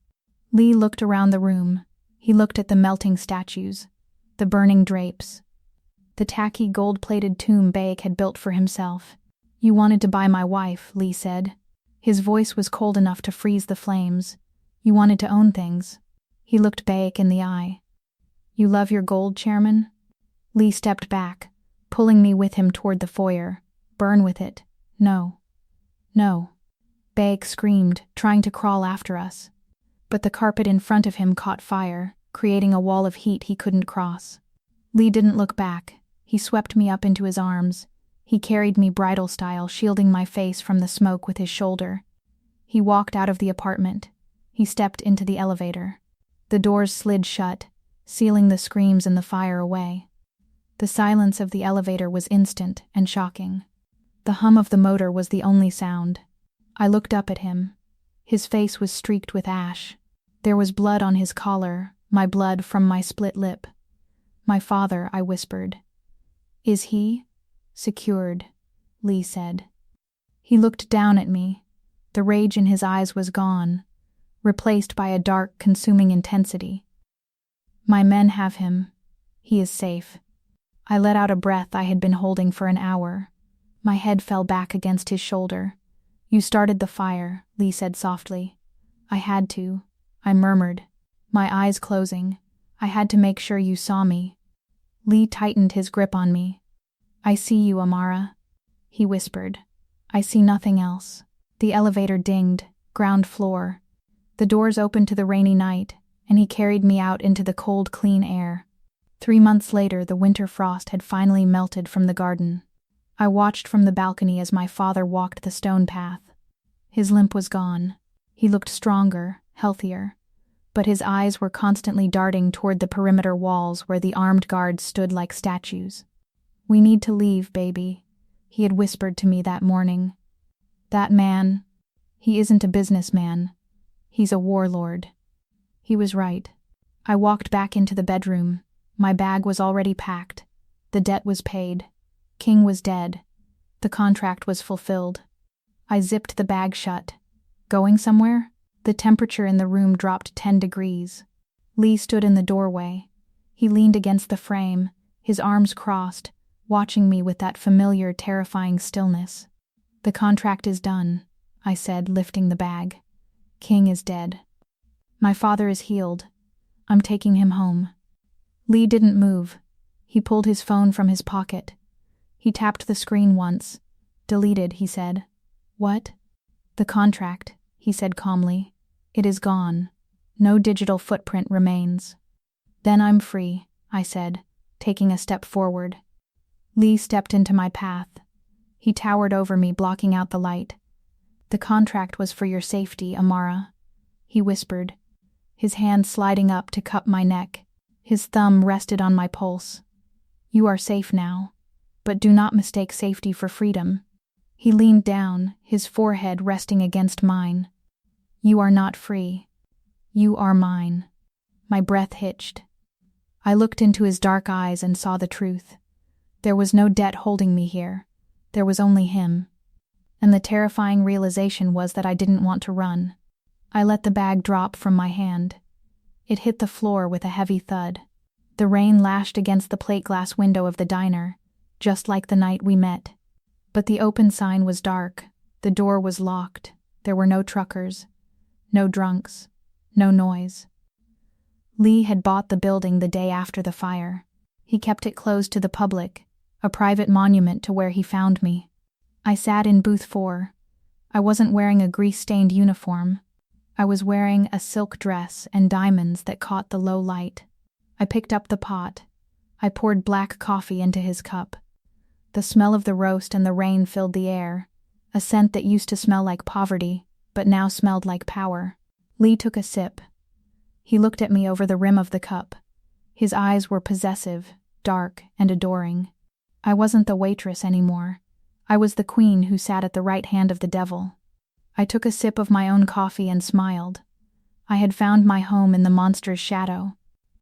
Lee looked around the room. He looked at the melting statues, the burning drapes, the tacky gold-plated tomb Bayek had built for himself. "You wanted to buy my wife," Lee said. His voice was cold enough to freeze the flames. "You wanted to own things." He looked Bayek in the eye. "You love your gold, Chairman?" Lee stepped back, pulling me with him toward the foyer. "Burn with it." "No. No." Bayek screamed, trying to crawl after us. But the carpet in front of him caught fire, creating a wall of heat he couldn't cross. Lee didn't look back. He swept me up into his arms. He carried me bridal style, shielding my face from the smoke with his shoulder. He walked out of the apartment. He stepped into the elevator. The doors slid shut, sealing the screams and the fire away. The silence of the elevator was instant and shocking. The hum of the motor was the only sound. I looked up at him. His face was streaked with ash. There was blood on his collar, my blood from my split lip. "My father," I whispered. "Is he?" "Secured," Lee said. He looked down at me. The rage in his eyes was gone, replaced by a dark, consuming intensity. "My men have him. He is safe." I let out a breath I had been holding for an hour. My head fell back against his shoulder. "You started the fire," Lee said softly. "I had to," I murmured, my eyes closing. "I had to make sure you saw me." Lee tightened his grip on me. "I see you, Amara," he whispered. "I see nothing else." The elevator dinged, ground floor. The doors opened to the rainy night, and he carried me out into the cold, clean air. 3 months later, the winter frost had finally melted from the garden. I watched from the balcony as my father walked the stone path. His limp was gone. He looked stronger, healthier, but his eyes were constantly darting toward the perimeter walls where the armed guards stood like statues. "We need to leave, baby," he had whispered to me that morning. "That man, he isn't a businessman. He's a warlord." He was right. I walked back into the bedroom. My bag was already packed. The debt was paid. King was dead. The contract was fulfilled. I zipped the bag shut. Going somewhere? The temperature in the room dropped 10 degrees. Lee stood in the doorway. He leaned against the frame, his arms crossed, watching me with that familiar, terrifying stillness. "The contract is done," I said, lifting the bag. "King is dead. My father is healed. I'm taking him home." Lee didn't move. He pulled his phone from his pocket. He tapped the screen once. "Deleted," he said. "What?" "The contract," he said calmly. "It is gone. No digital footprint remains." "Then I'm free," I said, taking a step forward. Lee stepped into my path. He towered over me, blocking out the light. "The contract was for your safety, Amara," he whispered, his hand sliding up to cup my neck. His thumb rested on my pulse. "You are safe now, but do not mistake safety for freedom." He leaned down, his forehead resting against mine. "You are not free. You are mine." My breath hitched. I looked into his dark eyes and saw the truth. There was no debt holding me here. There was only him. And the terrifying realization was that I didn't want to run. I let the bag drop from my hand. It hit the floor with a heavy thud. The rain lashed against the plate glass window of the diner, just like the night we met. But the open sign was dark. The door was locked. There were no truckers, no drunks, no noise. Lee had bought the building the day after the fire. He kept it closed to the public, a private monument to where he found me. I sat in booth 4. I wasn't wearing a grease-stained uniform. I was wearing a silk dress and diamonds that caught the low light. I picked up the pot. I poured black coffee into his cup. The smell of the roast and the rain filled the air, a scent that used to smell like poverty, but now smelled like power. Lee took a sip. He looked at me over the rim of the cup. His eyes were possessive, dark, and adoring. I wasn't the waitress anymore. I was the queen who sat at the right hand of the devil. I took a sip of my own coffee and smiled. I had found my home in the monster's shadow.